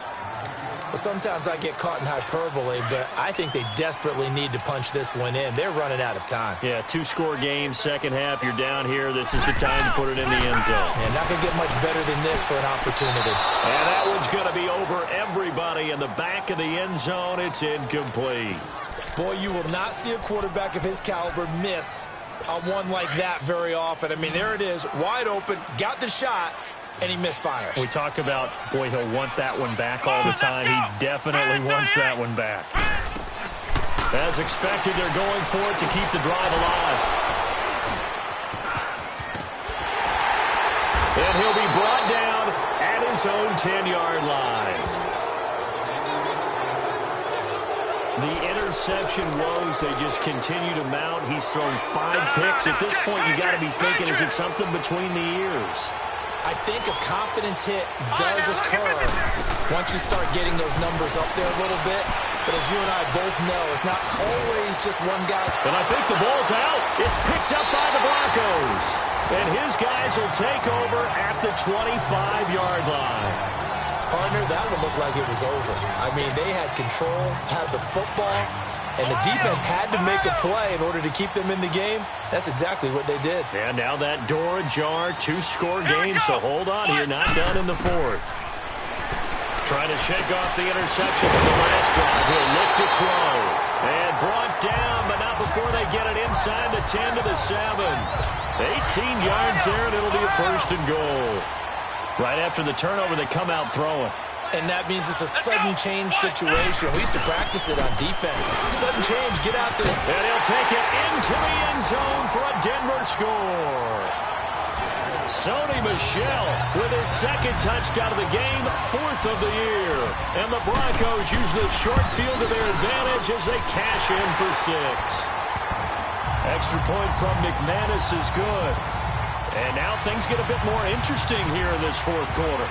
Well, sometimes I get caught in hyperbole, but I think they desperately need to punch this one in. They're running out of time. Yeah, two-score game, second half, you're down here. This is the time to put it in the end zone. And not going to get much better than this for an opportunity. And that one's going to be over everybody in the back of the end zone. It's incomplete. Boy, you will not see a quarterback of his caliber miss on one like that very often. I mean, there it is, wide open, got the shot, and he misfires. We talk about, boy, he'll want that one back all the time. He definitely wants that one back. As expected, they're going for it to keep the drive alive. And he'll be brought down at his own 10-yard line. The interception woes, they just continue to mount. He's thrown 5 picks. At this point, you got to be thinking, is it something between the ears? I think a confidence hit does occur once you start getting those numbers up there a little bit. But as you and I both know, it's not always just one guy. And I think the ball's out. It's picked up by the Broncos. And his guys will take over at the 25-yard line. Partner, that would look like it was over. I mean, they had control, had the football, and the defense had to make a play in order to keep them in the game. That's exactly what they did. And now that door ajar, 2-score game, so hold on here, not done in the fourth. Trying to shake off the interception from the last drive. He'll look to throw. And brought down, but not before they get it inside the 10 to the 7. 18 yards there, and it'll be a 1st and goal. Right after the turnover, they come out throwing. And that means it's a sudden change situation. We used to practice it on defense. Sudden change, get out there. And he'll take it into the end zone for a Denver score. Sony Michel with his 2nd touchdown of the game, 4th of the year. And the Broncos use the short field to their advantage as they cash in for 6. Extra point from McManus is good. And now things get a bit more interesting here in this 4th quarter.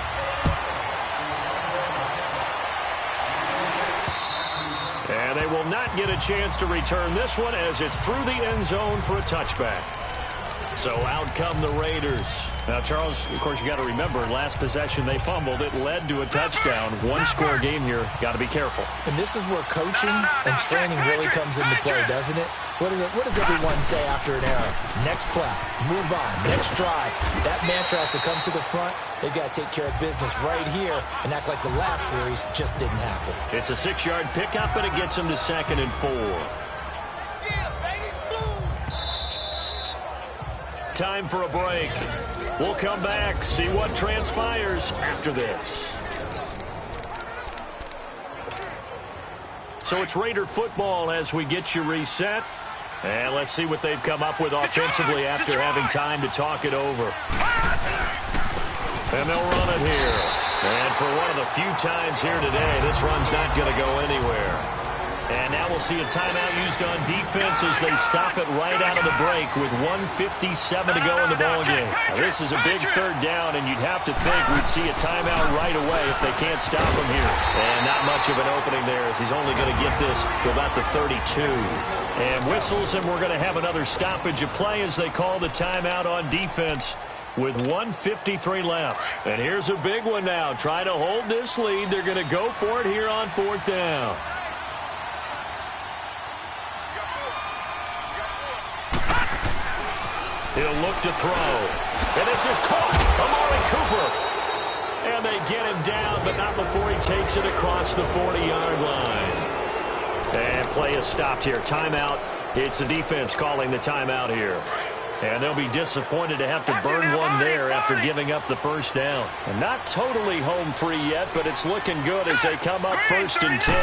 And they will not get a chance to return this one as it's through the end zone for a touchback. So out come the Raiders. Now, Charles, of course, you got to remember, last possession they fumbled. It led to a touchdown. 1-score game here. Got to be careful. And this is where coaching and training really comes into play, doesn't it? What does everyone say after an error? Next play, move on, next drive. That mantra has to come to the front. They've got to take care of business right here and act like the last series just didn't happen. It's a 6-yard pickup, and it gets them to 2nd and 4. Time for a break. We'll come back, see what transpires after this. So it's Raider football as we get you reset. And let's see what they've come up with offensively after having time to talk it over. And they'll run it here. And for one of the few times here today, this run's not going to go anywhere. And now we'll see a timeout used on defense as they stop it right out of the break with 1:57 to go in the ballgame. Now, this is a big 3rd down, and you'd have to think we'd see a timeout right away if they can't stop him here. And not much of an opening there as he's only going to get this to about the 32. And whistles, and we're going to have another stoppage of play as they call the timeout on defense with 1:53 left. And here's a big one now. Try to hold this lead. They're going to go for it here on 4th down. He'll look to throw. And this is caught. Amari Cooper. And they get him down, but not before he takes it across the 40-yard line. And play is stopped here. Timeout. It's the defense calling the timeout here. And they'll be disappointed to have to burn one there after giving up the 1st down. And not totally home free yet, but it's looking good as they come up 1st and 10.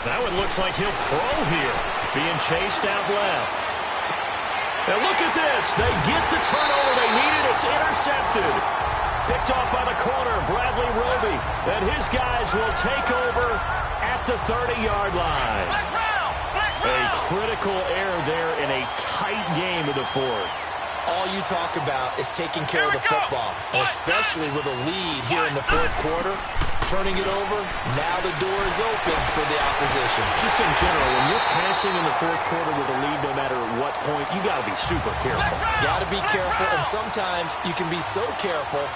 That one looks like he'll throw here. Being chased out left. And look at this. They get the turnover they needed. It's intercepted. Picked off by the corner, Bradley Roby. And his guys will take over at the 30-yard line. A critical error there in a tight game of the 4th. All you talk about is taking care of the football, and especially with a lead here in the 4th quarter. Turning it over, now the door is open for the opposition. Just in general, when you're passing in the 4th quarter with a lead, no matter what point, you got to be super careful. Got to be careful, and sometimes you can be so careful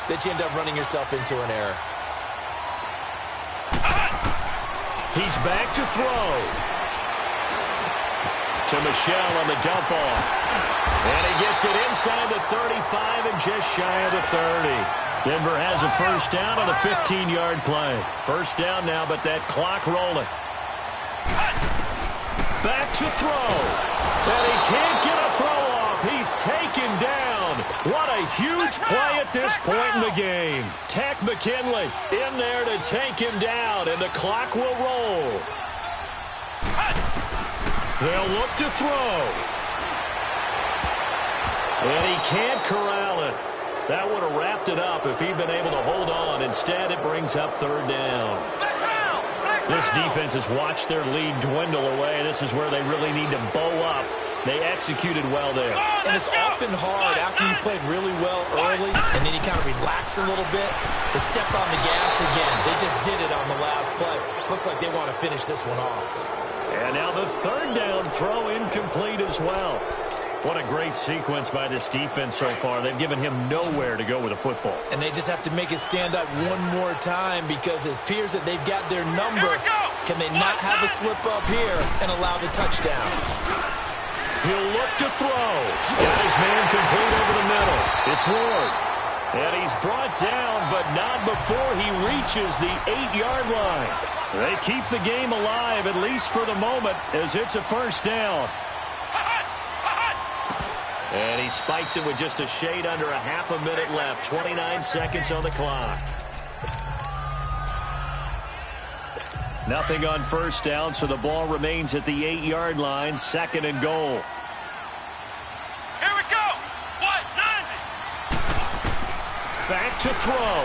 that you end up running yourself into an error. He's back to throw. To Michelle on the dump off. And he gets it inside the 35 and just shy of the 30. Denver has a first down on the 15-yard play. First down now, but that clock rolling. Back to throw. And he can't get a throw off. He's taken down. What a huge play at this point in the game. Tack McKinley in there to take him down, and the clock will roll. They'll look to throw. And he can't corral it. That would have wrapped it up if he'd been able to hold on. Instead, it brings up third down. This defense has watched their lead dwindle away. This is where they really need to bow up. They executed well there. And it's often hard after you played really well early and then you kind of relax a little bit to step on the gas again. They just did it on the last play. Looks like they want to finish this one off. And now the third down throw incomplete as well. What a great sequence by this defense so far. They've given him nowhere to go with the football. And they just have to make it stand up one more time because it appears that they've got their number. Can they not have a slip up here and allow the touchdown? He'll look to throw. Got his man complete over the middle. It's Ward. And he's brought down, but not before he reaches the 8-yard line. They keep the game alive, at least for the moment, as it's a first down. And he spikes it with just a shade under a half a minute left. 29 seconds on the clock. Nothing on first down, so the ball remains at the 8-yard line. Second and goal. Here we go. 190. Back to throw.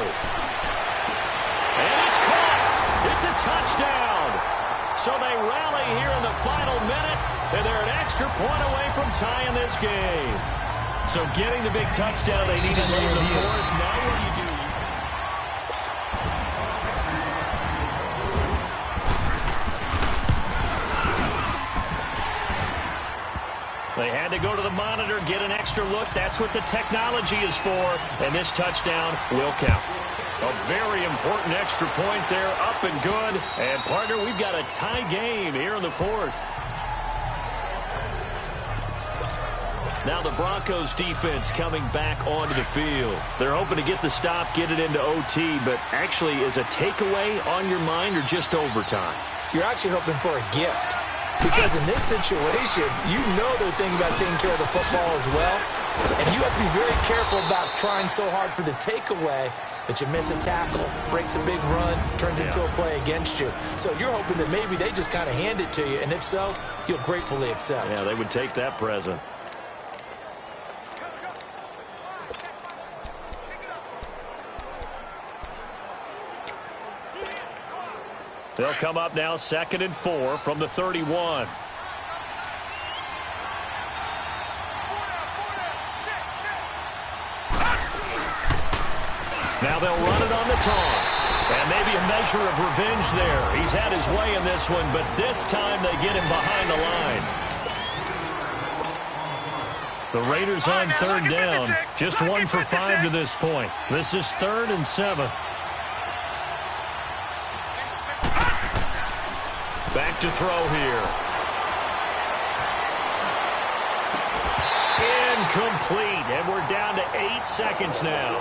And it's caught. It's a touchdown. So they rally here in the final minute, and they're an extra point away from tying this game. So getting the big touchdown they needed late in the fourth. Now what do you do? They had to go to the monitor, get an extra look. That's what the technology is for, and this touchdown will count. A very important extra point there, up and good. And, partner, we've got a tie game here in the fourth. Now the Broncos defense coming back onto the field. They're hoping to get the stop, get it into OT, but actually is a takeaway on your mind or just overtime? You're actually hoping for a gift. Because in this situation, you know they're thinking about taking care of the football as well. And you have to be very careful about trying so hard for the takeaway that you miss a tackle, breaks a big run, turns into a play against you. So you're hoping that maybe they just kind of hand it to you. And if so, you'll gratefully accept. Yeah, they would take that present. They'll come up now 2nd and 4 from the 31. Now they'll run it on the toss. And maybe a measure of revenge there. He's had his way in this one, but this time they get him behind the line. The Raiders on third down. Just 1 for 5 to this point. This is 3rd and 7. Back to throw here. Incomplete, and we're down to 8 seconds now.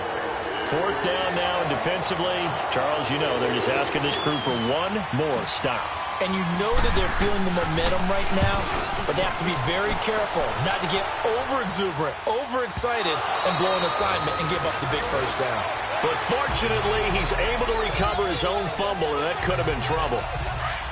4th down now, and defensively, Charles, you know, they're just asking this crew for one more stop. And you know that they're feeling the momentum right now, but they have to be very careful not to get over-exuberant, over-excited, and blow an assignment and give up the big first down. But fortunately, he's able to recover his own fumble, and that could have been trouble.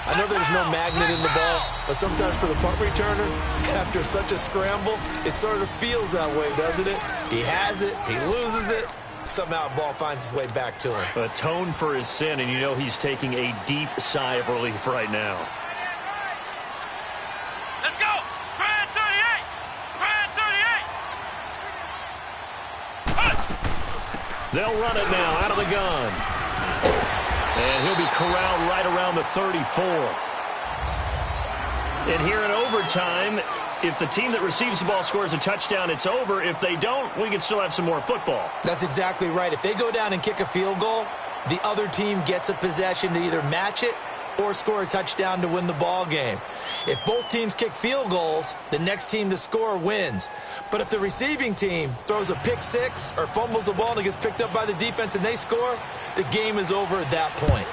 I know there's no magnet in the ball, but sometimes for the punt returner, after such a scramble, it sort of feels that way, doesn't it? He has it, he loses it, somehow the ball finds its way back to him. Atone for his sin, and you know he's taking a deep sigh of relief right now. Let's go. Grand 38. Grand 38. They'll run it now out of the gun. And he'll be corralled right around the 34. And here in overtime, if the team that receives the ball scores a touchdown, it's over. If they don't, we can still have some more football. That's exactly right. If they go down and kick a field goal, the other team gets a possession to either match it or score a touchdown to win the ball game. If both teams kick field goals, the next team to score wins. But if the receiving team throws a pick six or fumbles the ball and it gets picked up by the defense and they score, the game is over at that point.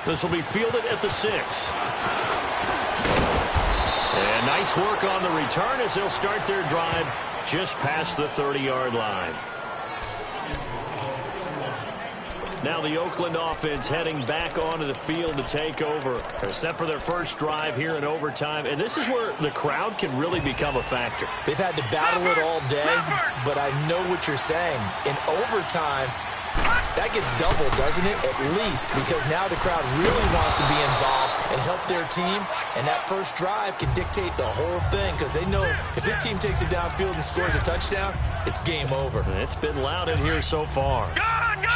This will be fielded at the 6. And nice work on the return as they'll start their drive just past the 30-yard line. Now the Oakland offense heading back onto the field to take over. They're set for their first drive here in overtime, and this is where the crowd can really become a factor. They've had to battle it all day, but I know what you're saying. In overtime, that gets doubled, doesn't it? At least, because now the crowd really wants to be involved and help their team, and that first drive can dictate the whole thing because they know if this team takes it downfield and scores a touchdown, it's game over. It's been loud in here so far.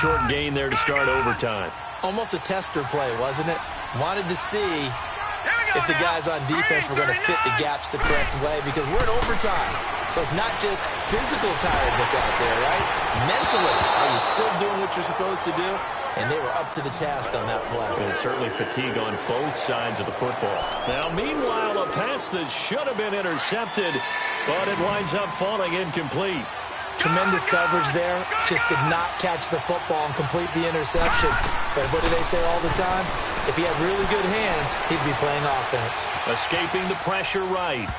Short gain there to start overtime. Almost a tester play, wasn't it? Wanted to see if the guys on defense were going to fit the gaps the correct way because we're in overtime. So it's not just physical tiredness out there, right? Mentally, are you still doing what you're supposed to do? And they were up to the task on that play. And certainly fatigue on both sides of the football. Now, meanwhile, a pass that should have been intercepted, but it winds up falling incomplete. Tremendous coverage there. Just did not catch the football and complete the interception. But what do they say all the time? If he had really good hands, he'd be playing offense. Escaping the pressure right.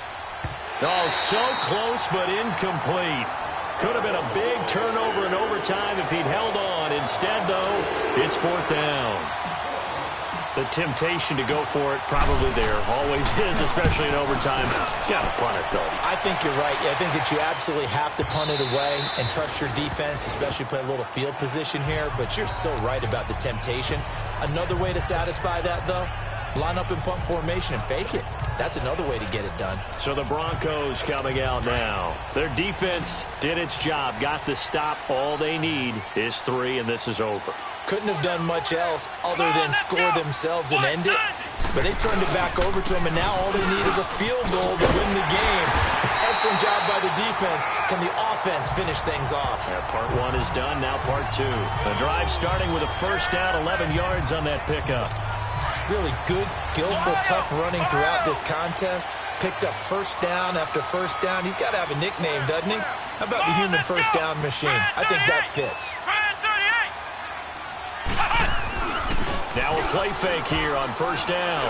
Oh, so close but incomplete. Could have been a big turnover in overtime if he'd held on. Instead, though, it's 4th down. The temptation to go for it probably there. Always is, especially in overtime. Got to punt it, though. I think you're right. I think that you absolutely have to punt it away and trust your defense, especially play a little field position here. But you're so right about the temptation. Another way to satisfy that, though, line up in punt formation and fake it. That's another way to get it done. So the Broncos coming out now. Their defense did its job, got the stop. All they need is 3, and this is over. Couldn't have done much else other than score themselves and end it. But they turned it back over to them, and now all they need is a field goal to win the game. Excellent job by the defense. Can the offense finish things off? Yeah, part 1 is done, now part 2. The drive starting with a first down, 11 yards on that pickup. Really good, skillful, tough running throughout this contest. Picked up first down after first down. He's got to have a nickname, doesn't he? How about the human first down machine? I think that fits. Now a play fake here on first down.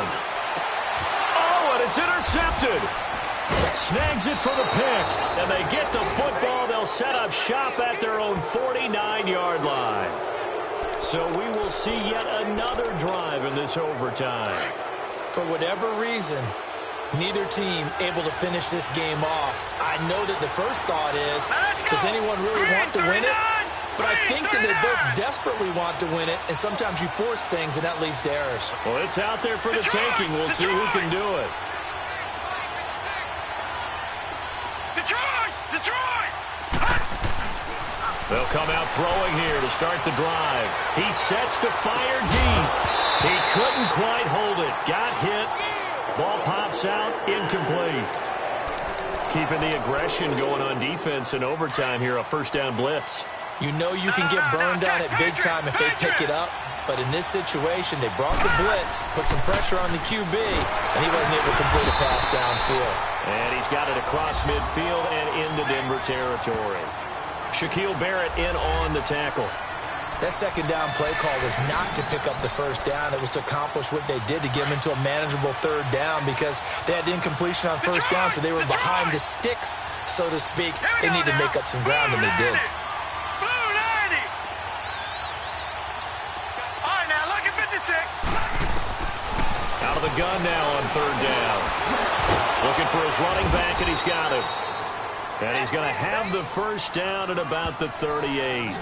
Oh, and it's intercepted. Snags it for the pick. And they get the football. They'll set up shop at their own 49-yard line. So we will see yet another drive in this overtime. For whatever reason, neither team able to finish this game off. I know that the first thought is, does anyone really want to win it? But I think that they both desperately want to win it, and sometimes you force things, and that leads to errors. Well, it's out there for the taking. We'll see who can do it. Detroit! They'll come out throwing here to start the drive. He sets to fire deep. He couldn't quite hold it. Got hit. Ball pops out. Incomplete. Keeping the aggression going on defense in overtime here. A first down blitz. You know you can get burned on it big time if they pick it up. But in this situation, they brought the blitz, put some pressure on the QB, and he wasn't able to complete a pass downfield. And he's got it across midfield and into Denver territory. Shaquille Barrett in on the tackle. That second down play call was not to pick up the first down. It was to accomplish what they did to get them into a manageable third down because they had incompletion on first down, so they were behind the sticks, so to speak. They needed to make up some ground, and they did. Out of the gun now on third down. Looking for his running back, and he's got it. And he's going to have the first down at about the 38.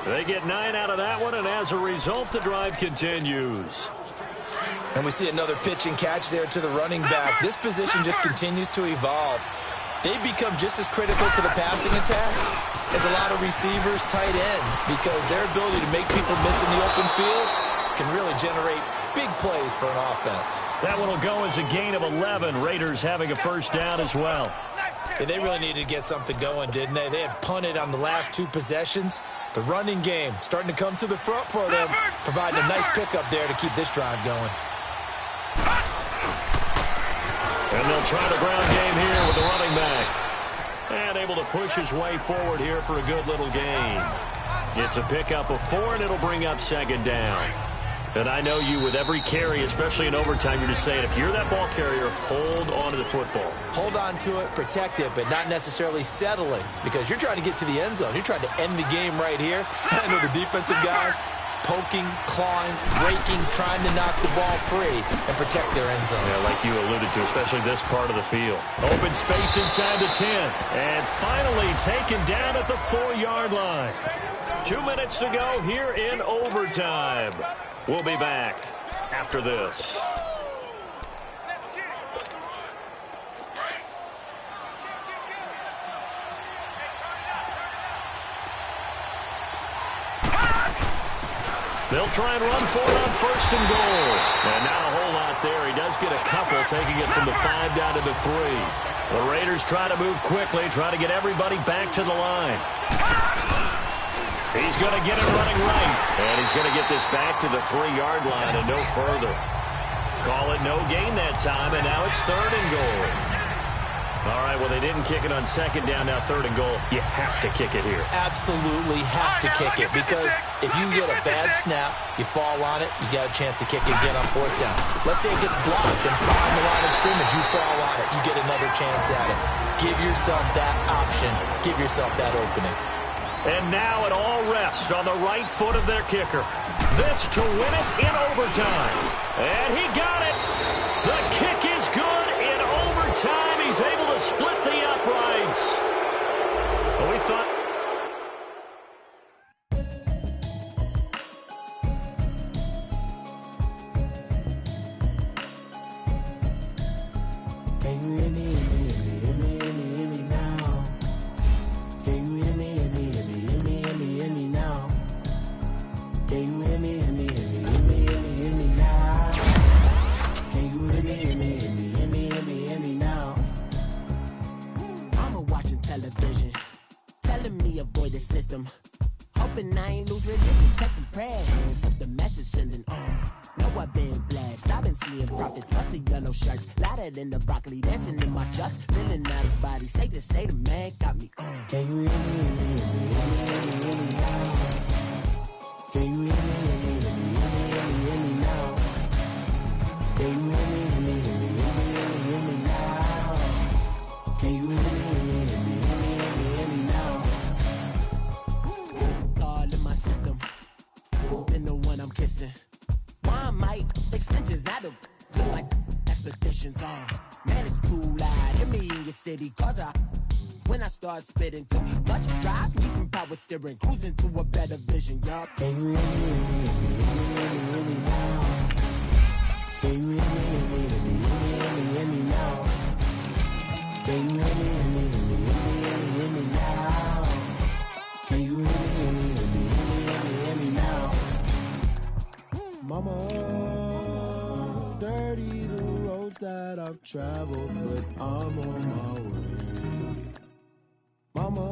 They get 9 out of that one, and as a result, the drive continues. And we see another pitch and catch there to the running back. This position just continues to evolve. They become just as critical to the passing attack as a lot of receivers, tight ends, because their ability to make people miss in the open field can really generate big plays for an offense. That one will go as a gain of 11. Raiders having a first down as well. Yeah, they really needed to get something going, didn't they? They had punted on the last 2 possessions. The running game starting to come to the front for them, providing a nice pickup there to keep this drive going. And they'll try the ground game here with the running back. And able to push his way forward here for a good little gain. It's a pickup of 4, and it'll bring up second down. And I know you, with every carry, especially in overtime, you're just saying, if you're that ball carrier, hold on to the football. Hold on to it, protect it, but not necessarily settling, because you're trying to get to the end zone. You're trying to end the game right here. I know the defensive guys poking, clawing, breaking, trying to knock the ball free and protect their end zone. Yeah, like you alluded to, especially this part of the field. Open space inside the 10. And finally taken down at the 4-yard line. 2 minutes to go here in overtime. We'll be back after this. They'll try and run for it on 1st and goal. And not a whole lot there. He does get a couple, taking it from the 5 down to the 3. The Raiders try to move quickly, try to get everybody back to the line. He's going to get it running right. And he's going to get this back to the 3-yard line and no further. Call it no gain that time, and now it's 3rd and goal. All right, well, they didn't kick it on 2nd down, now 3rd and goal. You have to kick it here. Absolutely have to kick it, because if you get a bad snap, you fall on it, you got a chance to kick it again on 4th down. Let's say it gets blocked and it's behind the line of scrimmage, you fall on it, you get another chance at it. Give yourself that option. Give yourself that opening. And now it all rests on the right foot of their kicker. This to win it in overtime. And he got it. The kick is good in overtime. He's able to split the uprights. Well, we thought... Spitting too much drive, need some power steering, cruising to a better vision, y'all. Can you hear me now? Can you hear me now? Can you hear me now? Can you hear me now? Mama, dirty the roads that I've traveled, but I'm on my way. Mama,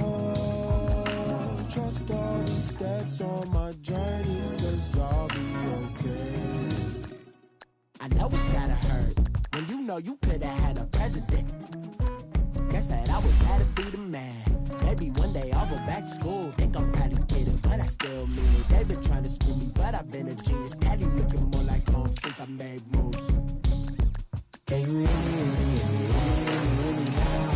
trust all the steps on my journey, 'cause I'll be okay. I know it's gotta hurt when you know you could've had a president. Guess that I would rather be the man. Maybe one day I'll go back to school. Think I'm probably kidding, but I still mean it. They've been trying to school me, but I've been a genius. Daddy looking more like home since I made moves. Can you hear me now?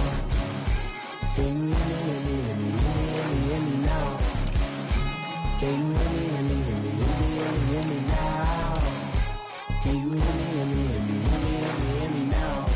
Can you hear me now? Can you hear me now? Can you hear me now?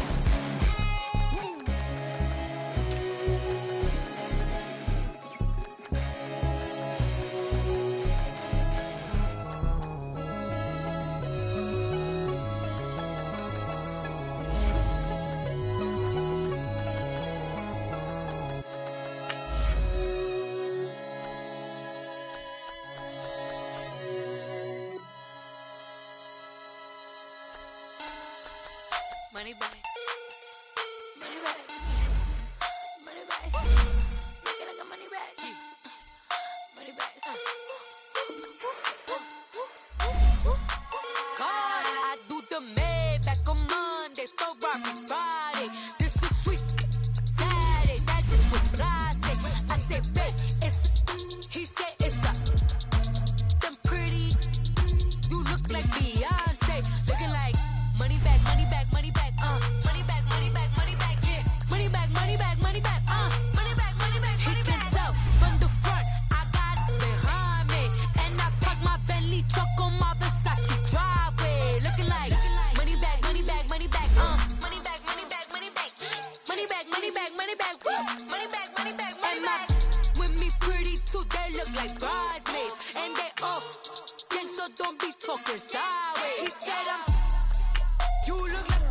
money back, woo. Money back, money back, money back. With me pretty too, they look like bridesmaids. And they all gang, so don't be talking sideways. He said you look like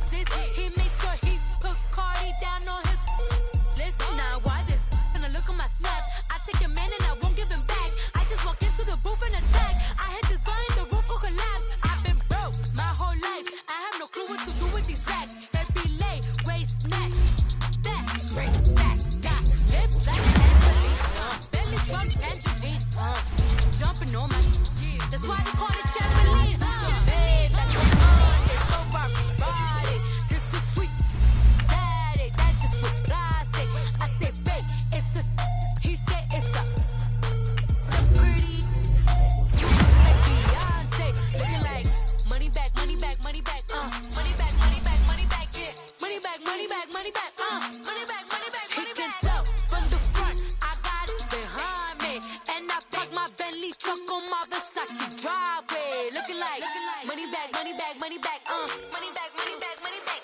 this. He make sure he put Cardi down on his list. Now why this? Gonna look at my snap. I take a man and I won't give him back. I just walk into the booth and attack. I hit this guy in the roof will collapse. I've been broke my whole life. I have no clue what to do with these racks. Every lay, waist snatch. That straight facts. Got lips like Emily. Belly truck tangerine. Jumping on my. That's why they call it trampoline. Babe, that's the fun. They so rock body. This is sweet. Daddy, that's just with plastic. I say, babe, it's a. He said it's a. The pretty. You look like Beyonce. Looking like money back, money back, money back. Money back, money back, money back. Yeah. Money back, money back, money back. Money back, money back, money back. He can tell from the front. I got it behind me. And I park my Bentley truck on my Versace driveway. Looking like money back, money back, money back. Money back, money back, money back.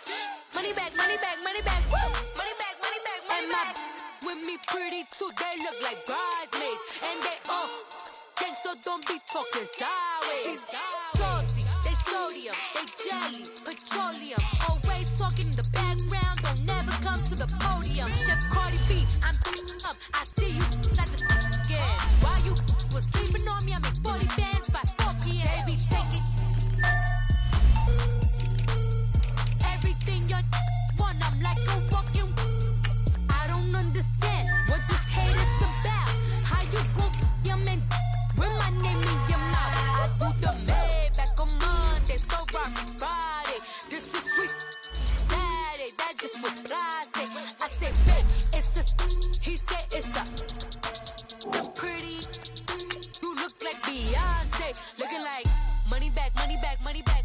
Money back, money back, money back. Woo! Money back, money back, money back. With me pretty too, they look like bridesmaids. And they all gang, so don't be talking sideways. Salty, they sodium, they jelly, petroleum. Always talking in the background, don't never come to the podium. Chef Cardi B, I'm up. I see you like the again. While you was sleeping on me, I make 40 bands by 4 p.m. They be taking everything you want. I'm like a walking. I don't understand what this hate is about. How you go, your man, with my name in your mouth. I do the Maybach on Monday, throw rock Friday. This is sweet Saturday, that's just with plastic. I say, babe, it's a. He said it's a. The pretty. You look like Beyonce. Looking like money back, money back, money back.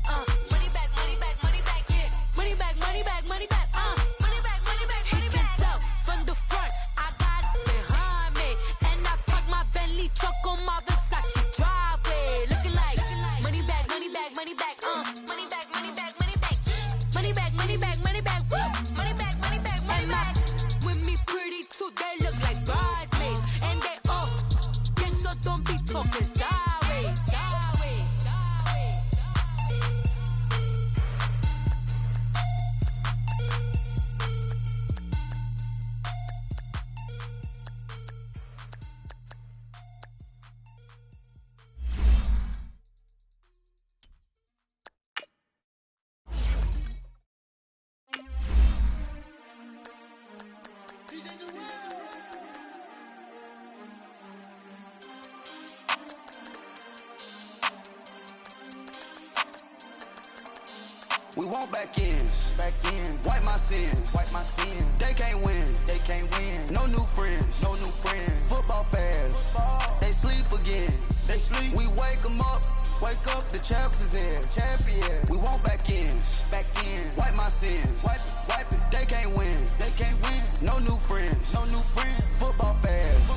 Money back, money back, money back. Yeah. Money back, money back, money back. Money back, money back, money back. He can tell from the front. I got it behind me. And I park my Bentley truck on my Versace driveway. Looking like money back, money back, money back. Money back, money back, money back. Money back, money back, money back. Woo! Money back, money back, money back. With me pretty too, they look like bridesmaids. And they all gang, so don't be talking sideways. Sideways, sideways. We want back ends, wipe my sins, They can't win, No new friends, Football fans, they sleep again, We wake them up, the champs is in, We want back ends, wipe my sins, wipe it. They can't win, No new friends, Football fans,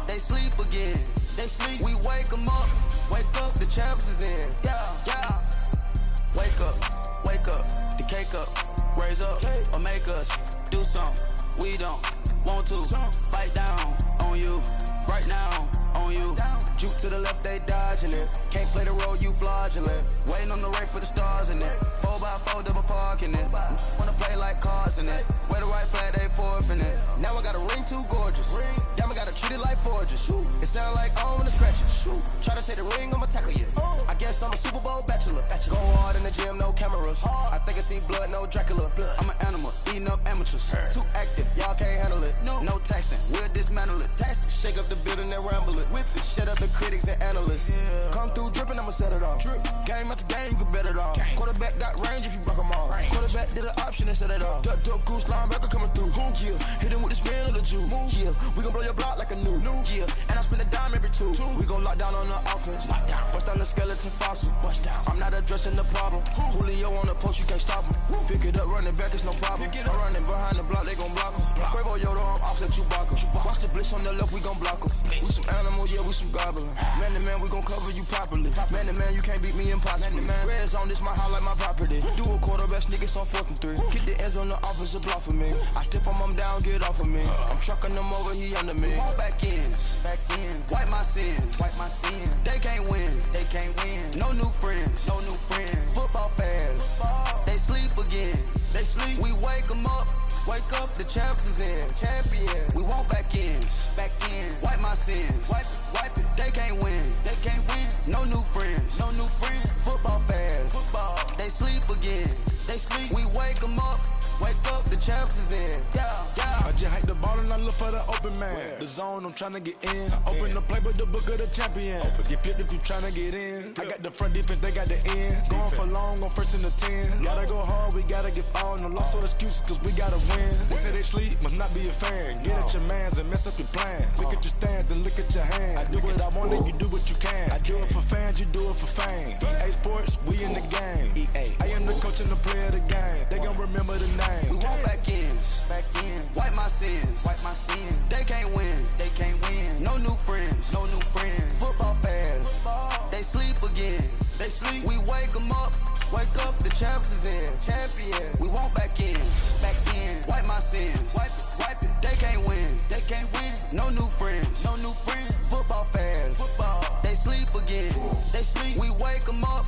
they sleep again, We wake them up, the champs is in, yeah. Wake up, the cake up, raise up, or make us do something we don't want to. Bite down on you, right now on you. Juke to the left, they dodging it. Can't play the role, you fraudulent. Waiting on the right for the stars in it. 4x4 double parking it. Wanna play like cars in it. Wear the right flag, they forfeiting it. Now I got a ring too gorgeous. Damn, I gotta treat it like forges. It sound like I wanna scratch it. Try to take the ring, I'ma tackle you. I guess I'm a Super Bowl bachelor. Go hard in the gym, no cameras. I think I see blood, no Dracula. I'm an animal, eating up amateurs. Too active, y'all can't handle it. No taxing, we'll dismantle it. Shake up the building and ramble it. Whip it, shut up the critics and analysts. Come through dripping, I'ma set it off. Game after game, you can bet it off. Quarterback got range if you block them all. Quarterback did an option and set it off. Duck, goose, linebacker coming through. Yeah, hit him with the spin of the Jew. Yeah, we gon' blow your block like a new. Yeah, and I spend a dime every two. We gon' lock down on the offense. Bust down the skeleton fossil. I'm not addressing the problem. Julio on the post, you can't stop him. Pick it up, running back, it's no problem. I'm running behind the block, they gon' block him. Quavo Yoda, I'm offset, Chewbacca. Watch the blitz on the left, we gon' block her. We some animal, yeah, we some gobbler. Man to man, we gon' cover you properly. Man to man, you can't beat me impossibly. Red zone, this my highlight, my property. Do a quarterback, niggas on 4th and 3. Kick the ends on the offensive block for me. I stiff him down, get off of me. I'm trucking them over, he under me. All back ends, wipe my sins, They can't win, No new friends, Football fans, they sleep again. We wake them up. Wake up, the champs is in. Champion. We want back ends. Wipe my sins. Wipe it. They can't win. No new friends. Football fans. They sleep again. We wake them up. Wake up, the champs is in. I just hate the ball and I look for the open man. The zone, I'm trying to get in. Open the play with the book of the champion. Get flipped if you trying to get in. I got the front defense, they got the end. Going for long, on 1st and the 10. Gotta go hard, we gotta get all. No loss or excuses, cause we gotta win. They say they sleep, must not be a fan. Get at your mans and mess up your plans. Look at your stands and look at your hands. I do what I want and you do what you can. I do it for fans, you do it for fame. EA Sports, we in the game. I am the coach and the player of the game. They gon' remember the name. We want back ends. Wipe my sins. They can't win. No new friends. Football fans. They sleep again. We wake them up. Wake up, the champs is in. Champion. We want back ends. Wipe my sins. Wipe it. They can't win. No new friends. Football fans. They sleep again. We wake them up.